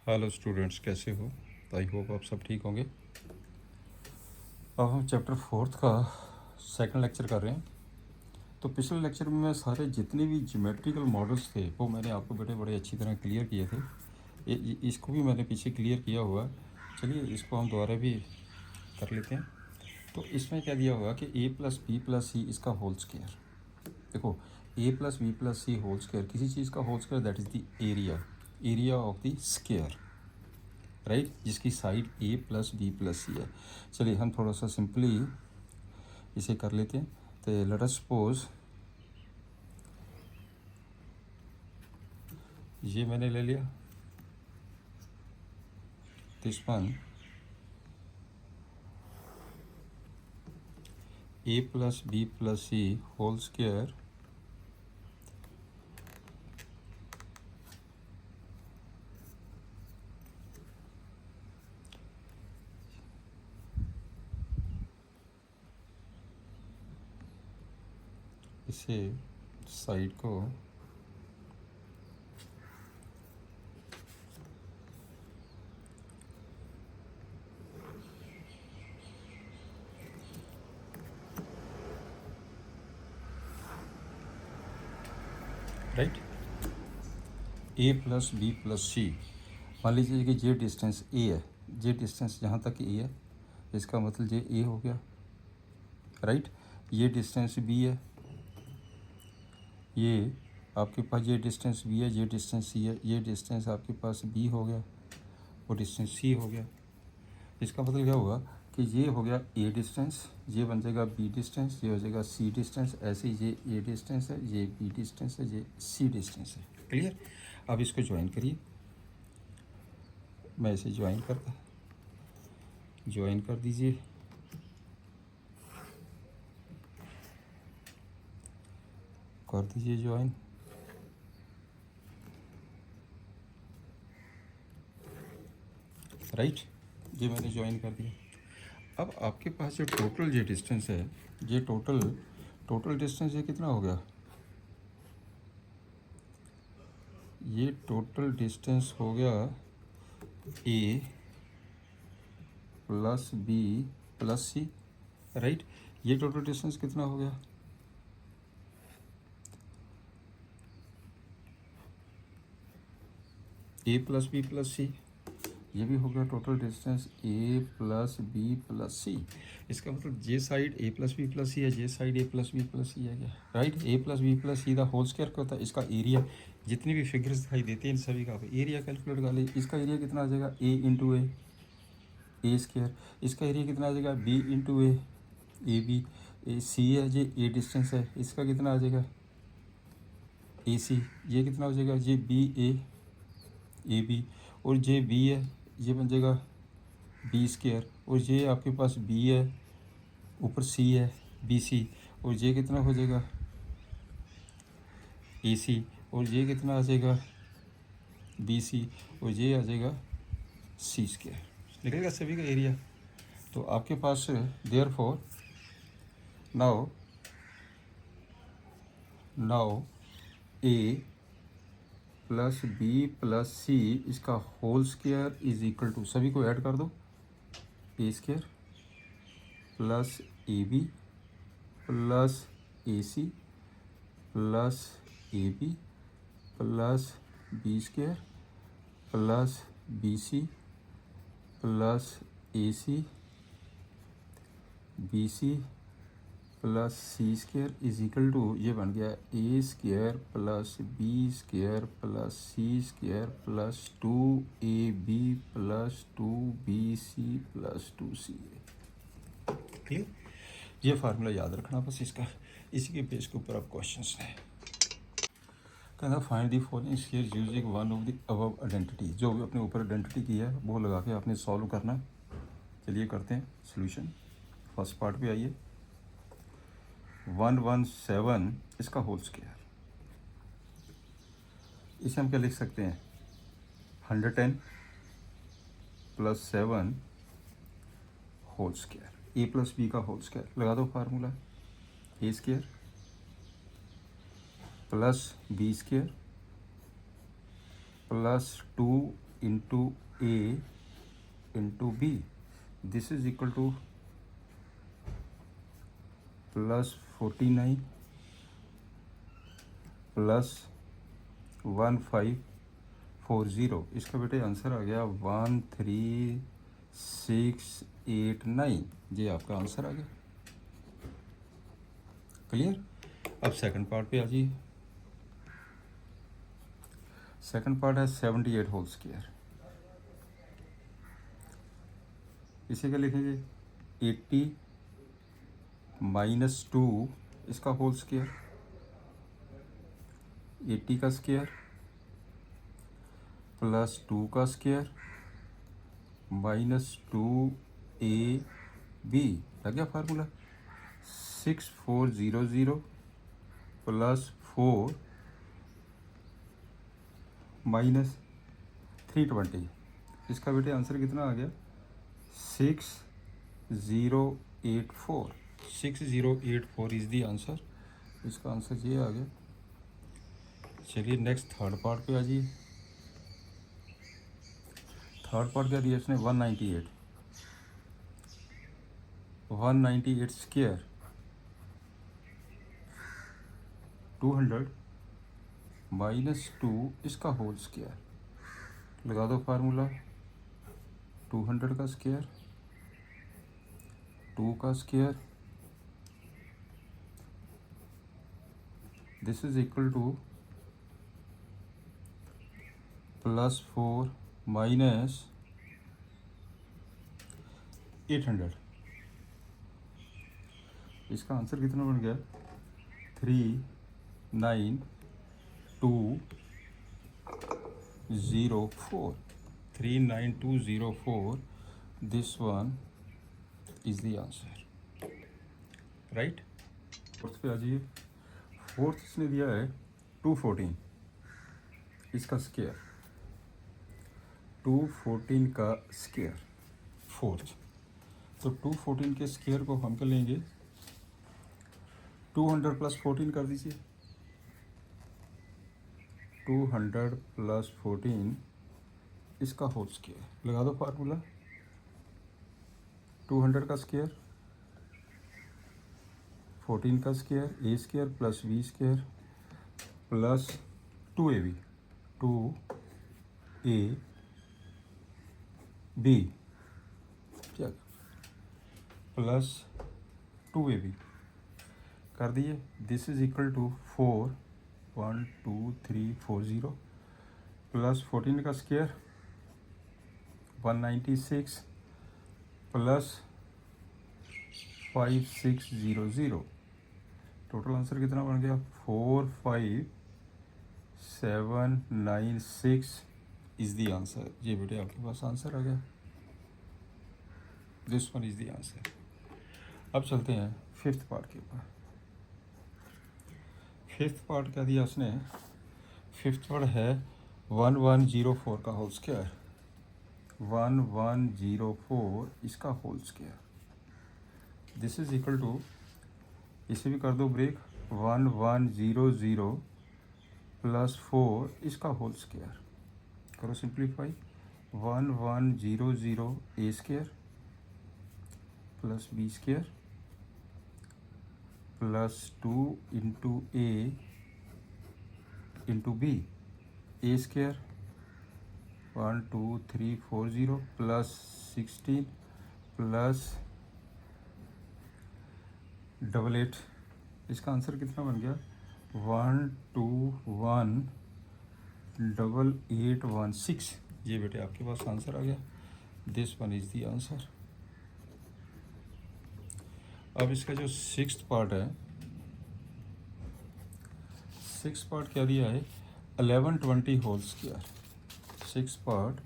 Hello students, कैसे हो? I hope आप सब ठीक होंगे। अब हम चैप्टर 4 का सेकंड लेक्चर कर रहे हैं। तो पिछले लेक्चर में मैं सारे जितने भी ज्योमेट्रिकल मॉडल्स थे वो मैंने आपको बड़े अच्छी तरह क्लियर किए थे। इसको भी मैंने पीछे क्लियर किया हुआ। चलिए इसको हम दोबारा भी कर लेते हैं। तो इसमें क्या दिया हुआ कि a plus B plus C इसका होल स्क्वायर। देखो, a plus B plus C whole square किसी चीज़ का whole square, that is the area of the square, right, जिसकी side a plus B plus C है। चलिए हम थोड़ा सा सिंपली इसे कर लेते हैं। तो लेट अस सपोज ये मैंने ले लिया, this one a plus B plus C whole square इसे साइड को write a plus B plus C, मान लीजिए कि ये डिस्टेंस a है, ये डिस्टेंस जहाँ तक a है इसका मतलब ये a हो गया, राइट। ये डिस्टेंस b है, ये आपके पास ये डिस्टेंस b है, ये डिस्टेंस c है, ये डिस्टेंस आपके पास b हो गया, वो डिस्टेंस c हो गया। इसका मतलब क्या होगा कि ये हो गया ए डिस्टेंस, ये बन जाएगा बी डिस्टेंस, ये हो जाएगा सी डिस्टेंस, ऐसे ही ये ए डिस्टेंस है, ये बी डिस्टेंस है, ये सी डिस्टेंस है। क्लियर? अब इसको ज्वाइन करिए, मैं इसे ज्वाइन कर दीजिए। कर दीजिए ज्वाइन। राइट, ये मैंने ज्वाइन कर दिया। अब आपके पास जो टोटल ये डिस्टेंस है, ये टोटल डिस्टेंस ये कितना हो गया? ये टोटल डिस्टेंस हो गया a plus B plus C, right. ये टोटल डिस्टेंस कितना हो गया? ए प्लस बी प्लस सी, ये भी हो गया टोटल डिस्टेंस ए प्लस बी प्लस सी। इसका मतलब ये साइड ए प्लस बी प्लस सी है, ये साइड ए प्लस बी प्लस सी है क्या, राइट। ए प्लस बी प्लस सी का होल स्क्वायर क्या होता है? इसका एरिया, जितनी भी फिगर्स दिखाई देती हैं इन सभी का एरिया कैलकुलेट कर ले। इसका एरिया कितना आ जाएगा? A into A square. इसका एरिया कितना आ जाएगा? B into A B. A C है, ये ए डिस्टेंस है, इसका कितना आ जाएगा? ए सी। ये कितना हो जाएगा? ये बी ए बी, और ये बी है, ये बन जाएगा बी स्क्वायर, और ये आपके पास बी है, ऊपर सी है बी सी, और ये कितना हो जाएगा? ए सी, और ये कितना आ जाएगा? बी सी, और ये आ जाएगा सी स्क्वायर। निकलेगा सभी का एरिया। तो आपके पास therefore now A plus B plus C इसका whole square is equal to, सभी को ऐड कर दो, ए square plus A B plus A C plus A B plus B square plus B C plus A C B C plus C square is equal to, ये बन गया A square plus B square plus C square plus 2ab plus 2bc plus 2ca। Clear? ये formula याद रखना बस इसका, इसी के बेस के ऊपर अब क्वेश्चंस हैं। कहना find the following square using one of the above identity. जो भी अपने ऊपर आइडेंटिटी की है वो लगा के आपने सॉल्व करना। चलिए करते हैं सोल्यूशन। फर्स्ट पार्ट पे आइए। 117 इसका होल स्क्वायर, इसे हम क्या लिख सकते हैं? 110 plus 7 whole square, a plus B का होल स्क्वायर। लगा दो formula, a square plus B square plus 2 into A into b, this is equal to plus 49 plus 1540। इसका बेटे आंसर आ गया 13689। ये आपका आंसर आ गया। क्लियर। अब सेकंड पार्ट पे आ जाइए। सेकंड पार्ट है 78 होल स्क्वायर। इसे क्या लिखेंगे, 80 माइनस 2 इसका होल स्क्वायर, 80 का स्क्वायर प्लस 2 का स्क्वायर माइनस 2ab लग गया फार्मूला। 6400 plus 4 minus 320। इसका बेटे आंसर कितना आ गया, 6084। 6084 इज़ दी आंसर। इसका आंसर ये आ गया। चलिए नेक्स्ट थर्ड पार्ट पे आ जाइए। थर्ड पार्ट क्या दिया इसने, 198 स्क्वायर 200 माइनस 2 इसका होल स्क्वायर। लगा दो फार्मूला, 200 का स्क्वायर 2 का square, this is equal to plus 4 minus 800। इसका आंसर कितना बन गया, 39204। 39204, this one is the answer, right. Fourth पे आ जाइए। फोर्थ इसने दिया है 214 इसका स्क्वायर, 214 का स्क्वायर फोर्थ। तो 214 के स्क्वायर को हम कर लेंगे 200 प्लस 14 कर दीजिए। 200 प्लस 14 इसका होल स्क्वायर। लगा दो फार्मूला, 200 का स्क्वायर 14 का स्क्वायर, ए square plus B square plus 2ab 2ab चल प्लस 2ab कर दिए। This is equal to 4 1 2 3 4 0 plus 14 का स्क्वायर 196 प्लस 5600। टोटल आंसर कितना बन गया, 45796 इज द आंसर। ये बेटे आपके पास आंसर आ गया, this one is the answer. अब चलते हैं फिफ्थ पार्ट के ऊपर। फिफ्थ पार्ट क्या दिया उसने, फिफ्थ पार्ट है 1104 का होल स्क्वायर, 1104 इसका whole square. This is equal to, इसे भी कर दो ब्रेक, 1100 प्लस 4 इसका होल स्क्वायर। करो simplify, 1100 A square plus B square plus 2 into A into B, A square 12340 plus 16 plus 88। इसका आंसर कितना बन गया, 1218816। ये बेटे आपके पास आंसर आ गया, this one is the answer. अब इसका जो सिक्स्थ पार्ट है, सिक्स पार्ट क्या दिया है, 1120 whole square. Six part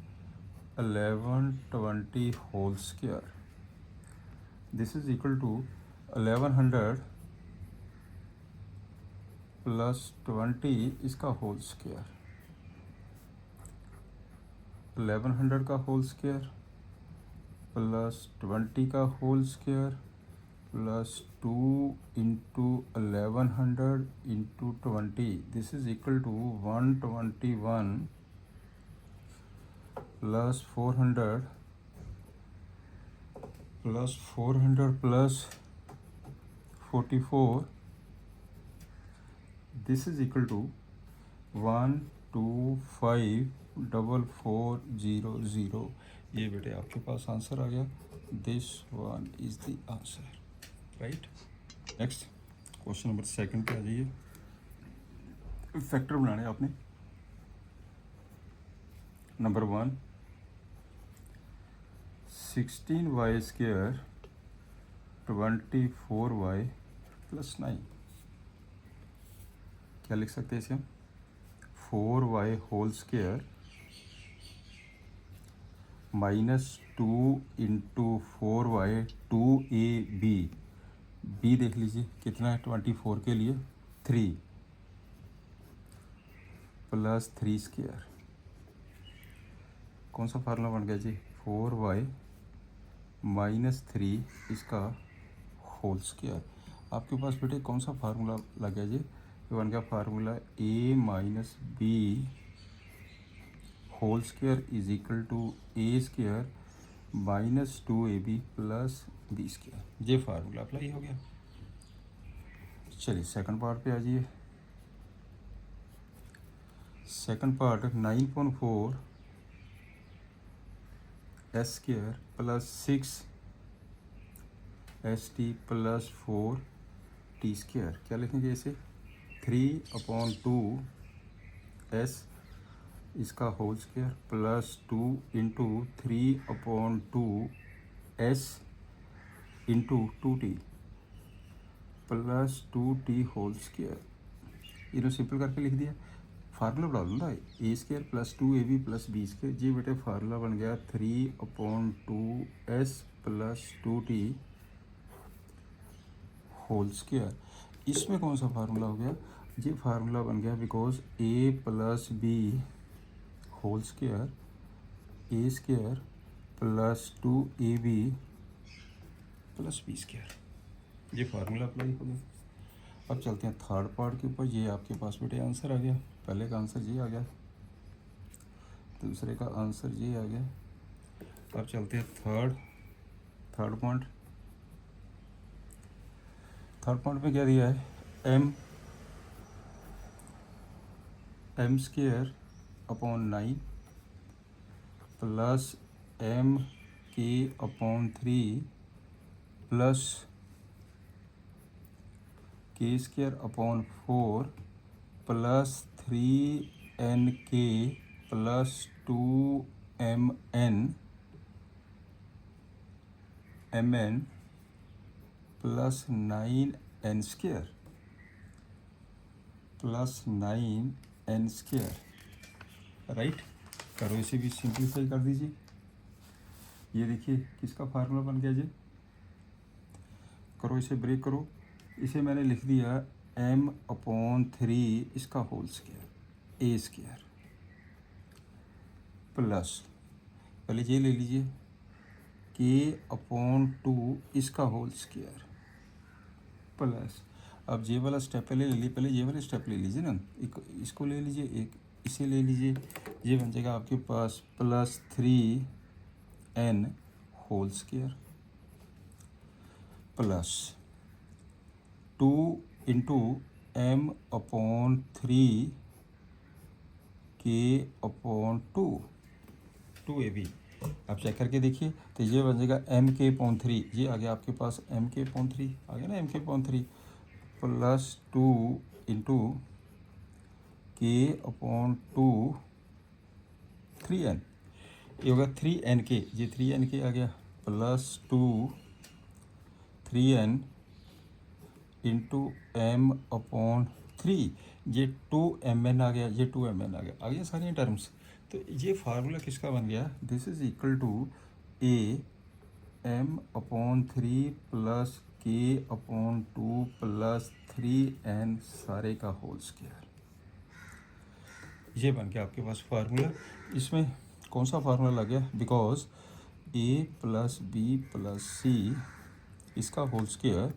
1120 whole square, this is equal to 1100 plus 20 इसका होल स्क्वायर, 1100 का होल स्क्वायर प्लस 20 का whole square plus 2 into 1100 into 20, this is equal to 121 plus 400 plus 44, this is equal to 1254400। ये बेटे आपके पास answer आ गया, this one is the answer, right. Next question number second पे आ जाइए। फैक्टर बनाने आपने। Number 1, 16y square 24y plus 9। क्या लिख सकते हैं इसे हम? 4y whole square minus 2 into 4y 2ab। B देख लीजिए कितना है 24 के लिए 3 प्लस 3 स्क्वायर। कौन सा फार्मूला बन गया जी? 4y माइनस 3 इसका होल स्क्वायर। आपके पास बेटे कौन सा फार्मूला लग गया जी? ये बन गया formula a minus B whole square is equal to A square minus 2ab plus B square. ये फार्मूला अप्लाई हो गया। चलिए सेकंड पार्ट पे आ जाइए। Second part 9.4 S square plus 6 S T plus 4 T square. क्या लिखेंगे इसे? 3/2 एस इसका whole square plus 2 into 3/2 S into 2t plus 2t whole square. इन्होंने सिंपल करके लिख दिया। फार्मूला बढ़ा दूँगा, A square plus 2ab plus B square. जी बेटे फार्मूला बन गया 3/2 S plus 2t whole square. इसमें कौन सा फार्मूला हो गया? ये फार्मूला बन गया because A plus B whole square A square plus 2ab plus B square. ये फार्मूला अप्लाई हो गया। अब चलते हैं थर्ड पार्ट के ऊपर। ये आपके पास बेटे आंसर आ गया। पहले का आंसर ये आ गया, दूसरे का आंसर ये आ गया। अब चलते हैं थर्ड पॉइंट। थर्ड पॉइंट में क्या दिया है? M square upon 9 plus M K upon 3 plus K square upon 4 plus 3nk plus 2mn plus 9n square plus 9n square, right. करो इसे भी सिंप्लीफाई कर दीजिए। ये देखिए किसका फार्मूला बन गया जी? करो इसे ब्रेक करो। इसे मैंने लिख दिया m/3 इसका होल स्क्वायर ए स्क्वायर प्लस, पहले ये ले लीजिए k/2 इसका होल स्क्वायर प्लस, अब ये वाला स्टेप पहले ले लीजिए, पहले ये वाला स्टेप ले लीजिए ना, इसको ले लीजिए, एक इसे ले लीजिए। ये बन जाएगा आपके पास plus 3n whole square plus 2 into m/3 k/2 2ab। आप चेक करके देखिए तो ये बन जाएगा mk/3। ये आ गया आपके पास mk/3 आ गया ना, mk/3 plus 2 into k/2 3n। ये होगा 3nk, ये 3nk आ गया प्लस 2 3n इंटू m/3, ये 2mn आ गया, ये 2mn आ गया सारी टर्म्स। तो ये फार्मूला किसका बन गया? This is equal to a m/3 plus k/2 plus 3n सारे का होल स्क्वायर। ये बन गया आपके पास फार्मूला। इसमें कौन सा फार्मूला लग गया? Because a plus B plus C इसका whole square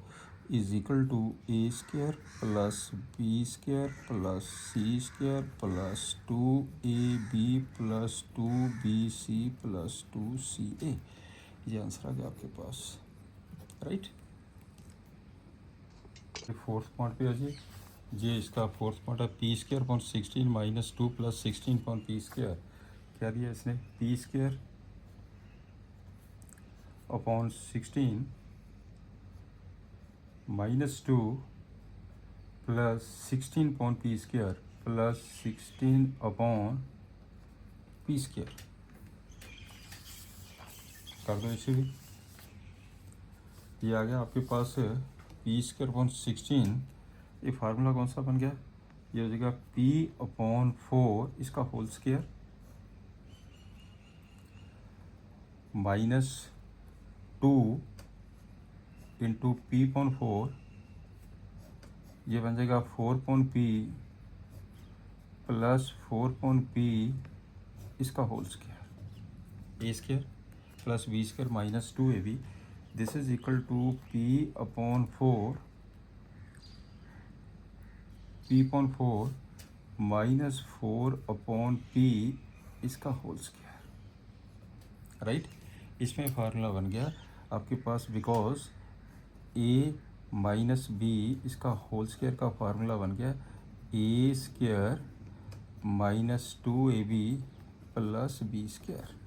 is equal to A square plus B square plus C square plus 2ab plus 2bc plus 2ca। ये आंसर आ गया आपके पास, राइट। फोर्थ पॉइंट पे आ जाइए। ये इसका फोर्थ पॉइंट है, P square upon 16 minus 2 plus 16 upon P square. क्या दिया इसने, P square upon 16 minus 2 plus 16 upon P square plus 16 upon P square. कर दो इसे भी। ये आ गया आपके पास पी स्क्वायर अपॉन 16। ये फार्मूला कौन सा बन गया, ये हो जाएगा पी अपॉन 4 इसका whole square minus 2 into P upon 4, ये बन जाएगा 4 upon P plus 4 upon P इसका whole square, A square plus B square minus 2ab। This is equal to P upon 4 minus 4 upon P इसका whole square, right. इसमें formula बन गया आपके पास, बिकॉज ए माइनस बी इसका whole square का formula बन गया A square minus 2ab plus B square.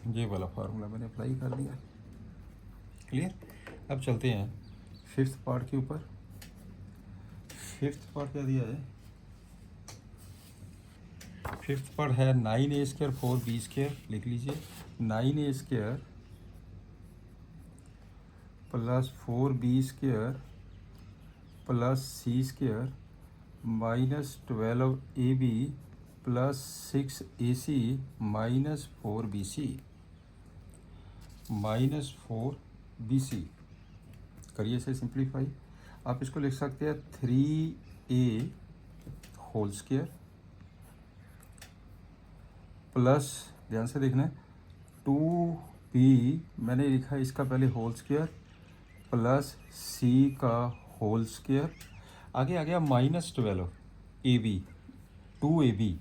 ये वाला फार्मूला मैंने अप्लाई कर दिया, क्लियर। अब चलते हैं फिफ्थ पार्ट के ऊपर। फिफ्थ पार्ट क्या दिया है, फिफ्थ पार्ट है 9a स्क्वायर 4b स्क्वायर। लिख लीजिए 9a square plus 4b square plus c square minus 12ab plus 6ac minus 4bc minus 4bc। करिए इसे सिंप्लीफाई। आप इसको लिख सकते हैं 3a होल स्क्वायर प्लस, ध्यान से देखना है, 2b मैंने लिखा है इसका पहले होल स्क्वायर प्लस c का होल स्क्वायर। आगे आ गया माइनस 12ab 2ab,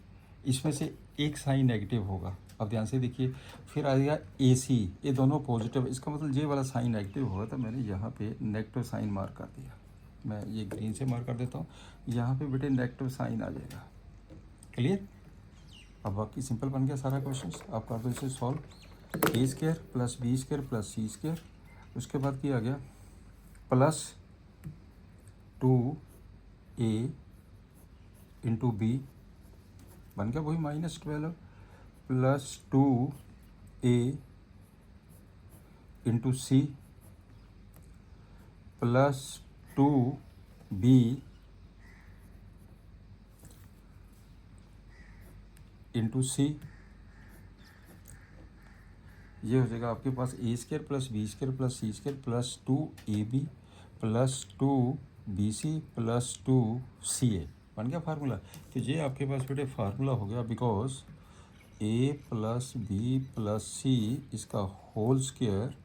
इसमें से एक साइन नेगेटिव होगा। अब ध्यान से देखिए, फिर आ गया AC, ये दोनों पॉजिटिव, इसका मतलब ये वाला साइन नेगेटिव होगा, तो मैंने यहाँ पे नेगेटिव साइन मार्क कर दिया। मैं ये ग्रीन से मार्क कर देता हूँ, यहाँ पे बेटे नेगेटिव साइन आ जाएगा, क्लियर। अब बाकी सिंपल बन गया सारा क्वेश्चन। आप कर दो इसे solve. A square plus B square plus C square, उसके बाद क्या आ गया प्लस 2a इंटू बी बन गया वही minus 12 plus 2a into C plus 2b into C. ये हो जाएगा आपके पास A square plus B square plus C square plus 2ab plus 2bc plus 2ca। बन गया फार्मूला। तो ये आपके पास बेटे फार्मूला हो गया, because a plus B plus C इसका whole square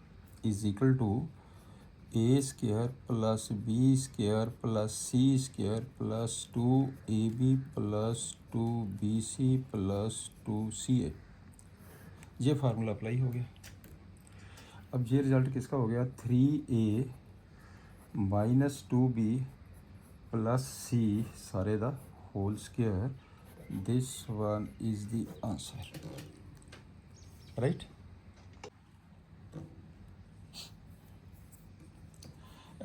is equal to A square plus B square plus C square plus 2ab plus 2bc plus 2ca। ये फार्मूला अप्लाई हो गया। अब ये रिजल्ट किसका हो गया, 3a minus 2b plus C सारे the whole square. This one is the answer, right.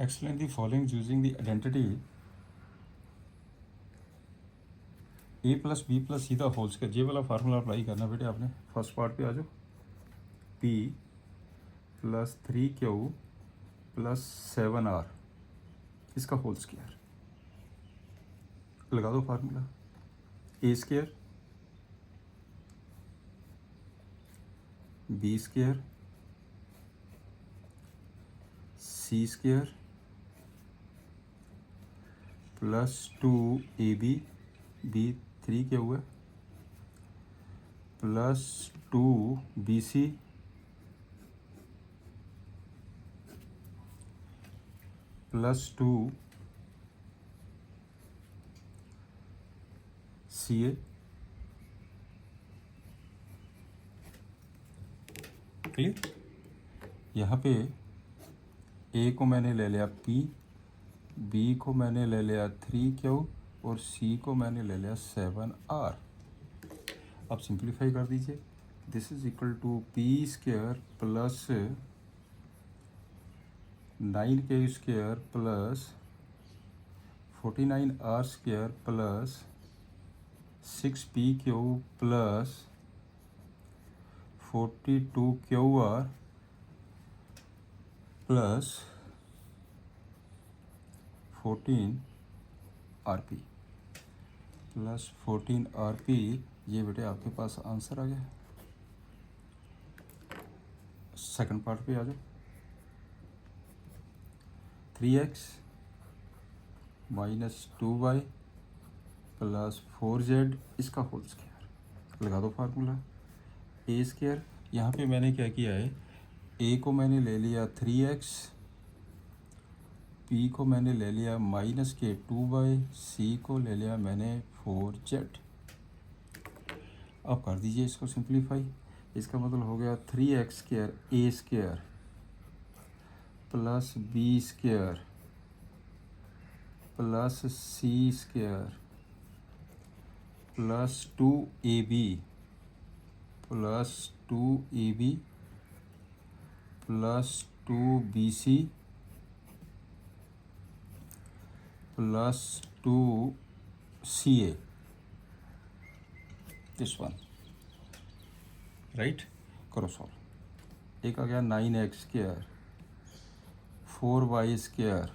Explain the following using the identity A plus B plus C the whole square. ये वाला फार्मूला अप्लाई करना बेटे आपने। First part पे आ जाओ, p plus 3q plus 7r इसका whole square लगा दो formula. A square b square C square plus 2ab, B 3 क्या हुआ, plus 2bc plus 2 CA, clear. यहाँ पे A को मैंने ले लिया P, B को मैंने ले लिया 3Q और C को मैंने ले लिया 7R। अब सिंप्लीफाई कर दीजिए। This is equal to P square plus 9K square plus 49R square plus 6PQ plus 42QR plus 14RP प्लस 14RP। ये बेटे आपके पास आंसर आ गया। सेकंड पार्ट पे आ जाओ। 3x minus 2y plus 4z इसका होल स्क्वायर लगा दो फार्मूला। ए स्क्वायर, यहाँ पे मैंने क्या किया है, ए को मैंने ले लिया 3x, पी को मैंने ले लिया माइनस के 2y, सी को ले लिया मैंने 4z। अब कर दीजिए इसको सिंप्लीफाई। इसका मतलब हो गया 3x square A square plus B square plus C square plus 2ab plus 2ab plus 2bc plus 2ca, this one, right. करो सॉल्व। एक आ गया 9x square 4y square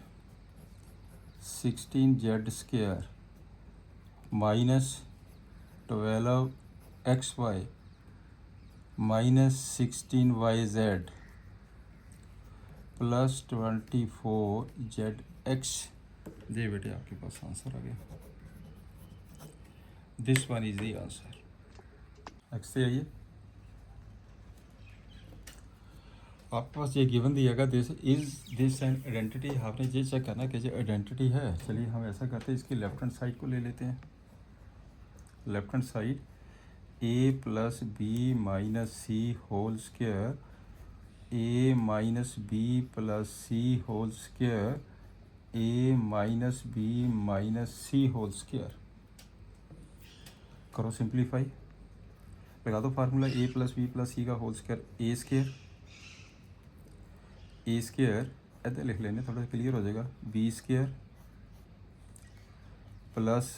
16z square minus 12xy minus 16yz plus 24zx। ये बेटे आपके पास answer आ गया। This one is the answer. Next से आइए। आपके पास ये गिवन दिएगा this is this an identity. आपने ये चेक करना कि जो आइडेंटिटी है। चलिए हम ऐसा करते हैं, इसकी लेफ्ट हैंड साइड को ले लेते हैं। Left hand side a plus b minus c whole square, a minus B plus C whole square, a minus b minus c whole square. करो सिंप्लीफाई। लगा दो formula. a plus B plus c का whole square ए square, ए square ऐसे लिख लेने थोड़ा clear हो जाएगा। B square plus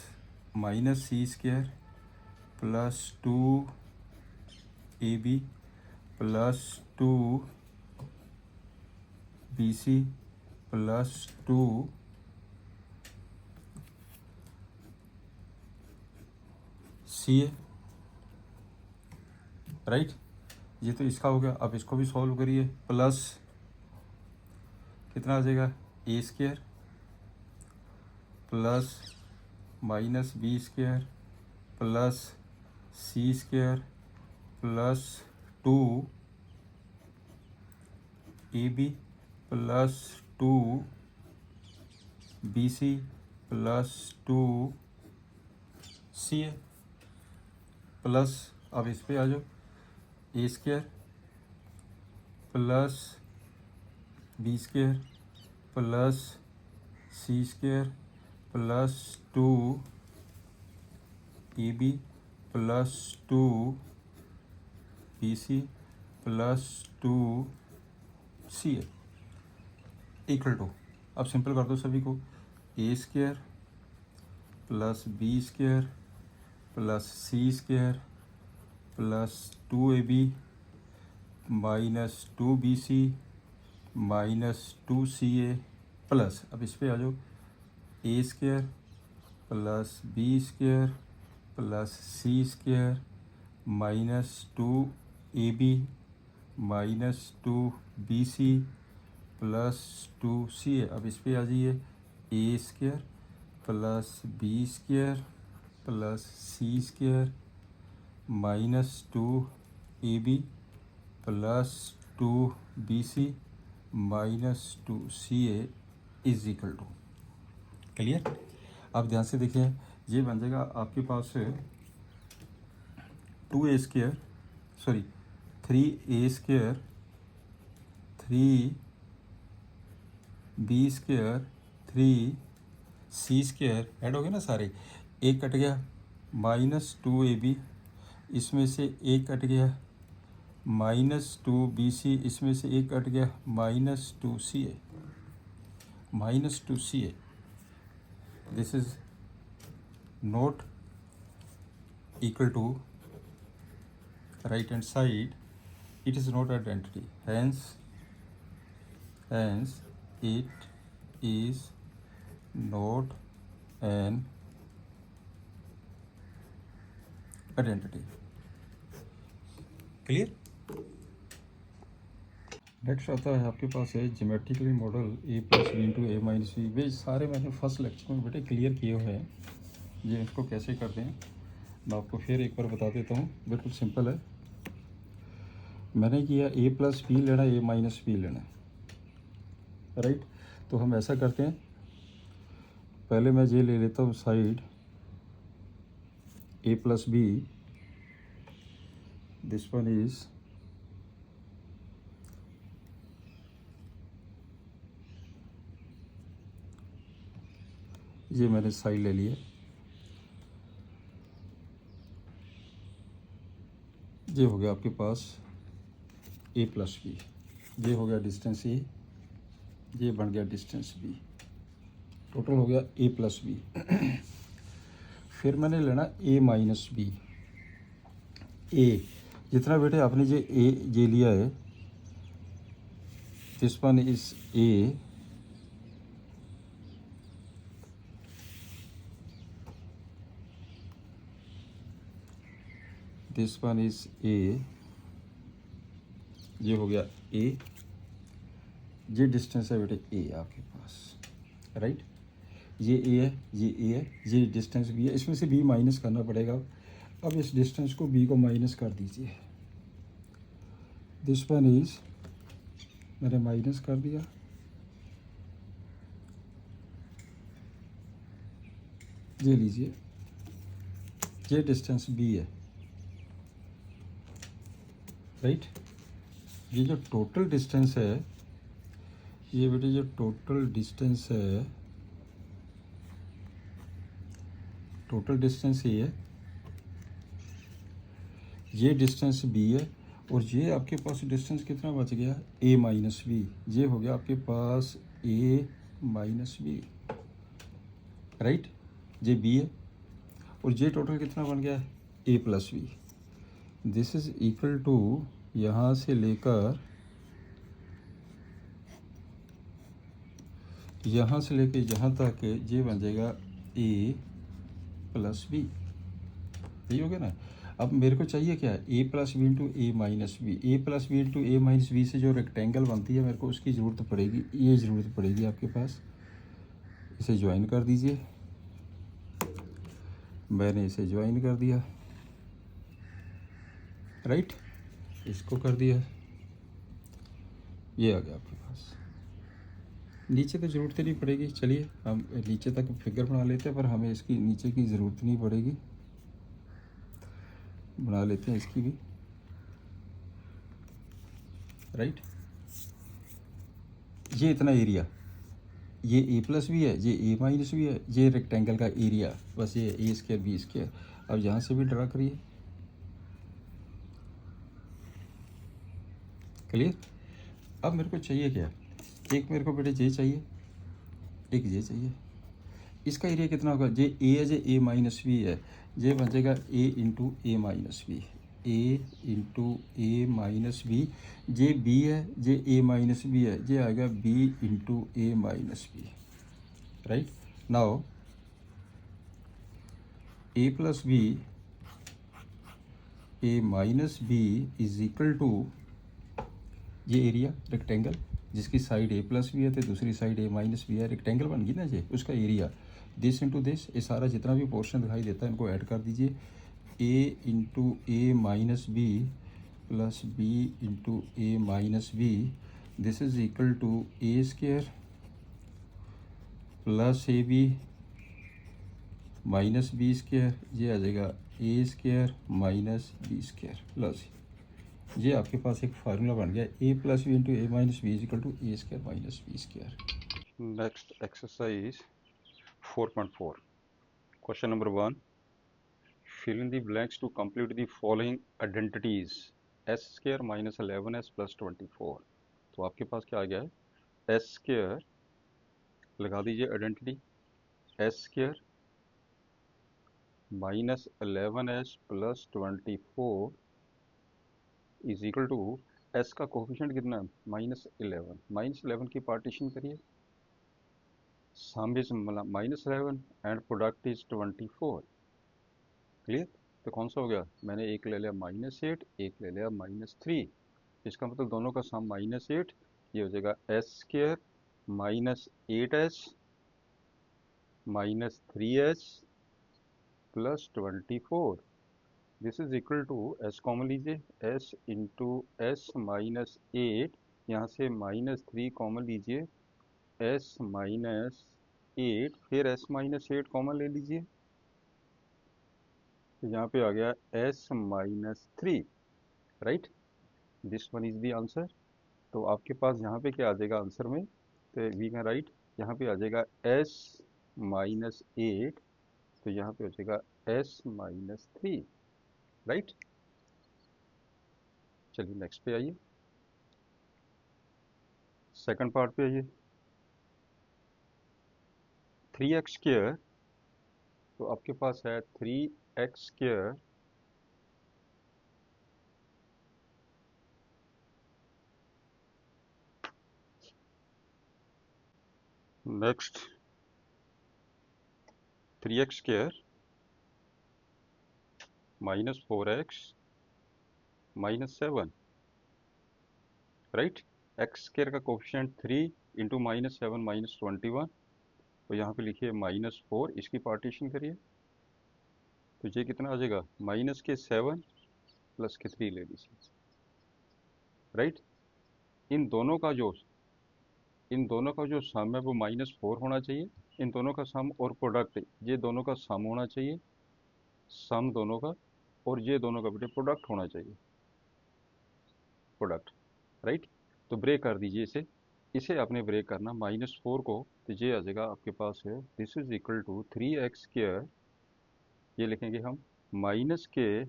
minus c square plus 2ab plus 2bc plus 2ca, right. ये तो इसका हो गया। अब इसको भी सॉल्व करिए। प्लस कितना आ जाएगा, a square plus minus b square plus C square plus 2ab plus 2bc plus 2ca plus, अब इस पे आ जाओ, a square plus B square plus C square plus 2ab plus 2bc plus 2ca equal to. अब simple कर दो सभी को। A square plus B square plus C square plus 2ab minus 2bc minus 2ca plus, अब इस पे आ जाओ, a square plus B square plus C square minus 2ab minus 2bc plus 2ca। अब इस पे आ जाइए, a square plus B square plus C square minus 2ab plus 2bc minus 2ca is equal to, clear. अब ध्यान से देखिए, ये बन जाएगा आपके पास 2a square, sorry 3a square 3b square 3c square, add हो गए ना सारे, एक कट गया -2ab, इसमें से एक कट गया -2bc, इसमें से एक कट गया -2ca, this is not equal to right hand side, it is not identity, hence it is not an identity, clear। Next आता है आपके पास है geometrically model a plus B into A minus b. वे सारे मैंने first lecture में बेटे क्लियर किए हुए हैं, ये इसको कैसे करते हैं मैं आपको फिर एक बार बता देता हूँ। बिल्कुल सिंपल है, मैंने किया a प्लस बी लेना, a माइनस बी लेना, राइट। तो हम ऐसा करते हैं, पहले मैं ये ले लेता हूँ side a plus B, this one is ये मैंने साइड ले लिया, ये हो गया आपके पास a प्लस बी, ये हो गया डिस्टेंस a, ये बन गया डिस्टेंस b, टोटल हो गया a प्लस बी। फिर मैंने लेना a माइनस बी, a जितना बेटे आपने ये लिया है, this one is a, this one is a, ये हो गया a, ये डिस्टेंस है बेटे a आपके पास, राइट। ये a है, ये a है, ये डिस्टेंस b है, इसमें से b माइनस करना पड़ेगा। अब इस डिस्टेंस को b को माइनस कर दीजिए, दिस वन इज, मैंने माइनस कर दिया, ये लीजिए, ये डिस्टेंस b है, राइट। ये जो टोटल डिस्टेंस है, ये बेटे जो टोटल डिस्टेंस है, टोटल डिस्टेंस ये है, ये डिस्टेंस b है, और ये आपके पास डिस्टेंस कितना बच गया, a माइनस बी, ये हो गया आपके पास a माइनस बी, राइट। ये b है, और ये टोटल कितना बन गया, a plus B. This is equal to, यहाँ से लेकर यहाँ तक ये बन जाएगा a प्लस बी, यही हो गया ना। अब मेरे को चाहिए क्या, a plus B into A minus B, a plus B into A minus B से जो रेक्टेंगल बनती है, मेरे को उसकी ज़रूरत पड़ेगी, ये ज़रूरत पड़ेगी आपके पास। इसे ज्वाइन कर दीजिए, मैंने इसे ज्वाइन कर दिया, राइट, इसको कर दिया, ये आ गया आपके पास। नीचे तो ज़रूरत नहीं पड़ेगी, चलिए हम नीचे तक फिगर बना लेते हैं, पर हमें इसकी नीचे की ज़रूरत नहीं पड़ेगी, बना लेते हैं इसकी भी, राइट। ये इतना एरिया, ये a प्लस भी है, ये a माइनस भी है, ये रेक्टेंगल का एरिया, बस ये a स्क्वायर बी स्क्वायर। अब यहाँ से भी ड्रा करिए, क्लियर। अब मेरे को चाहिए क्या, एक मेरे को बेटे ये चाहिए, एक ये चाहिए, इसका एरिया कितना होगा, जे a है, जे a माइनस बी है, ये बन जाएगा a into A minus B, a into A minus B, जे b है, जे a माइनस बी है, ये आएगा b into A minus B, right. Now a plus B, a minus B is equal to, ये एरिया रेक्टेंगल जिसकी side a plus B है तो दूसरी साइड a माइनस बी है, रेक्टेंगल बन गई ना ये, उसका एरिया, दिस इंटू दिस, ये सारा जितना भी पोर्शन दिखाई देता है इनको ऐड कर दीजिए, a into A minus B plus b into A minus b, this is equal to a square plus A b minus b square, ये आ जाएगा a square minus b square plus, ये आपके पास एक फार्मूला बन गया a plus B into A minus B is equal to A square minus b square. Next exercise 4.4, question number 1, fill in the blanks to complete the following identities s square minus 11s plus 24। तो आपके पास क्या आ गया है, s square लगा दीजिए identity, s square minus 11s plus 24 is equal to, s का coefficient कितना है माइनस 11, माइनस 11 की पार्टीशन करिए, sum is minus 11 and product is 24, clear. तो कौन सा हो गया, मैंने एक ले लिया -8, एक ले लिया -3, इसका मतलब दोनों का सम -8, ये हो जाएगा s square minus 8s minus 3s plus 24, this is equal to, s common लीजिए, s इंटू एस माइनस 8, यहाँ से -3 कॉमन लीजिए, s माइनस 8, फिर s माइनस 8 कॉमन ले लीजिए, तो यहाँ पे आ गया s minus 3, right, this one is the answer. तो आपके पास यहाँ पे क्या आ जाएगा आंसर में, तो वी कैन राइट, यहाँ पे आ जाएगा s माइनस 8, तो यहाँ पे हो जाएगा s माइनस 3, राइट। चलिए नेक्स्ट पे आइए, सेकंड पार्ट पे आइए, 3x स्क्वायर, तो आपके पास है 3x square next 3x square minus 4x minus 7, right, x square का कोफिशिएंट 3 इंटू माइनस 7 माइनस 21, तो यहाँ पे लिखिए -4, इसकी पार्टीशन करिए, तो ये कितना आ जाएगा, माइनस के 7 प्लस के 3 ले लीजिए, राइट। इन दोनों का जो सम है वो -4 होना चाहिए, इन दोनों का सम और प्रोडक्ट, ये दोनों का सम होना चाहिए, सम दोनों का, और ये दोनों का बेटे प्रोडक्ट होना चाहिए, प्रोडक्ट, राइट। तो ब्रेक कर दीजिए इसे, इसे आपने ब्रेक करना -4 को, तो ये आ जाएगा आपके पास है, this is equal to 3x square, ये लिखेंगे हम माइनस के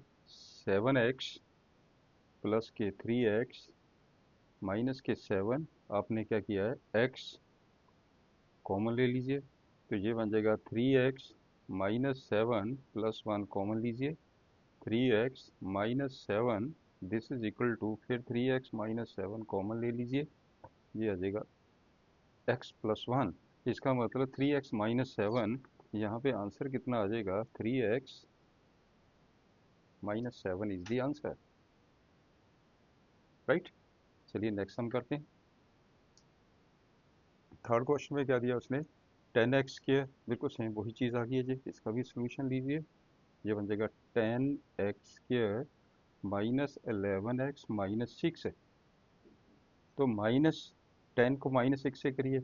7x प्लस के 3x माइनस के 7, आपने क्या किया है x कॉमन ले लीजिए, तो ये बन जाएगा 3x माइनस 7 प्लस 1 कॉमन लीजिए, 3x minus 7, this is equal to, फिर 3x माइनस 7 कॉमन ले लीजिए, ये आ जाएगा x प्लस 1, इसका मतलब 3x माइनस 7, यहाँ पे आंसर कितना आ जाएगा, 3x minus 7 is the answer, right. चलिए नेक्स्ट सम करते हैं, थर्ड क्वेश्चन में क्या दिया उसने, 10x स्क्वायर, बिल्कुल सेम वही चीज़ आ गई है जी, इसका भी सोल्यूशन लीजिए, ये बन जाएगा 10x square minus 11x minus 6 है, तो -10 को -6 से करिए,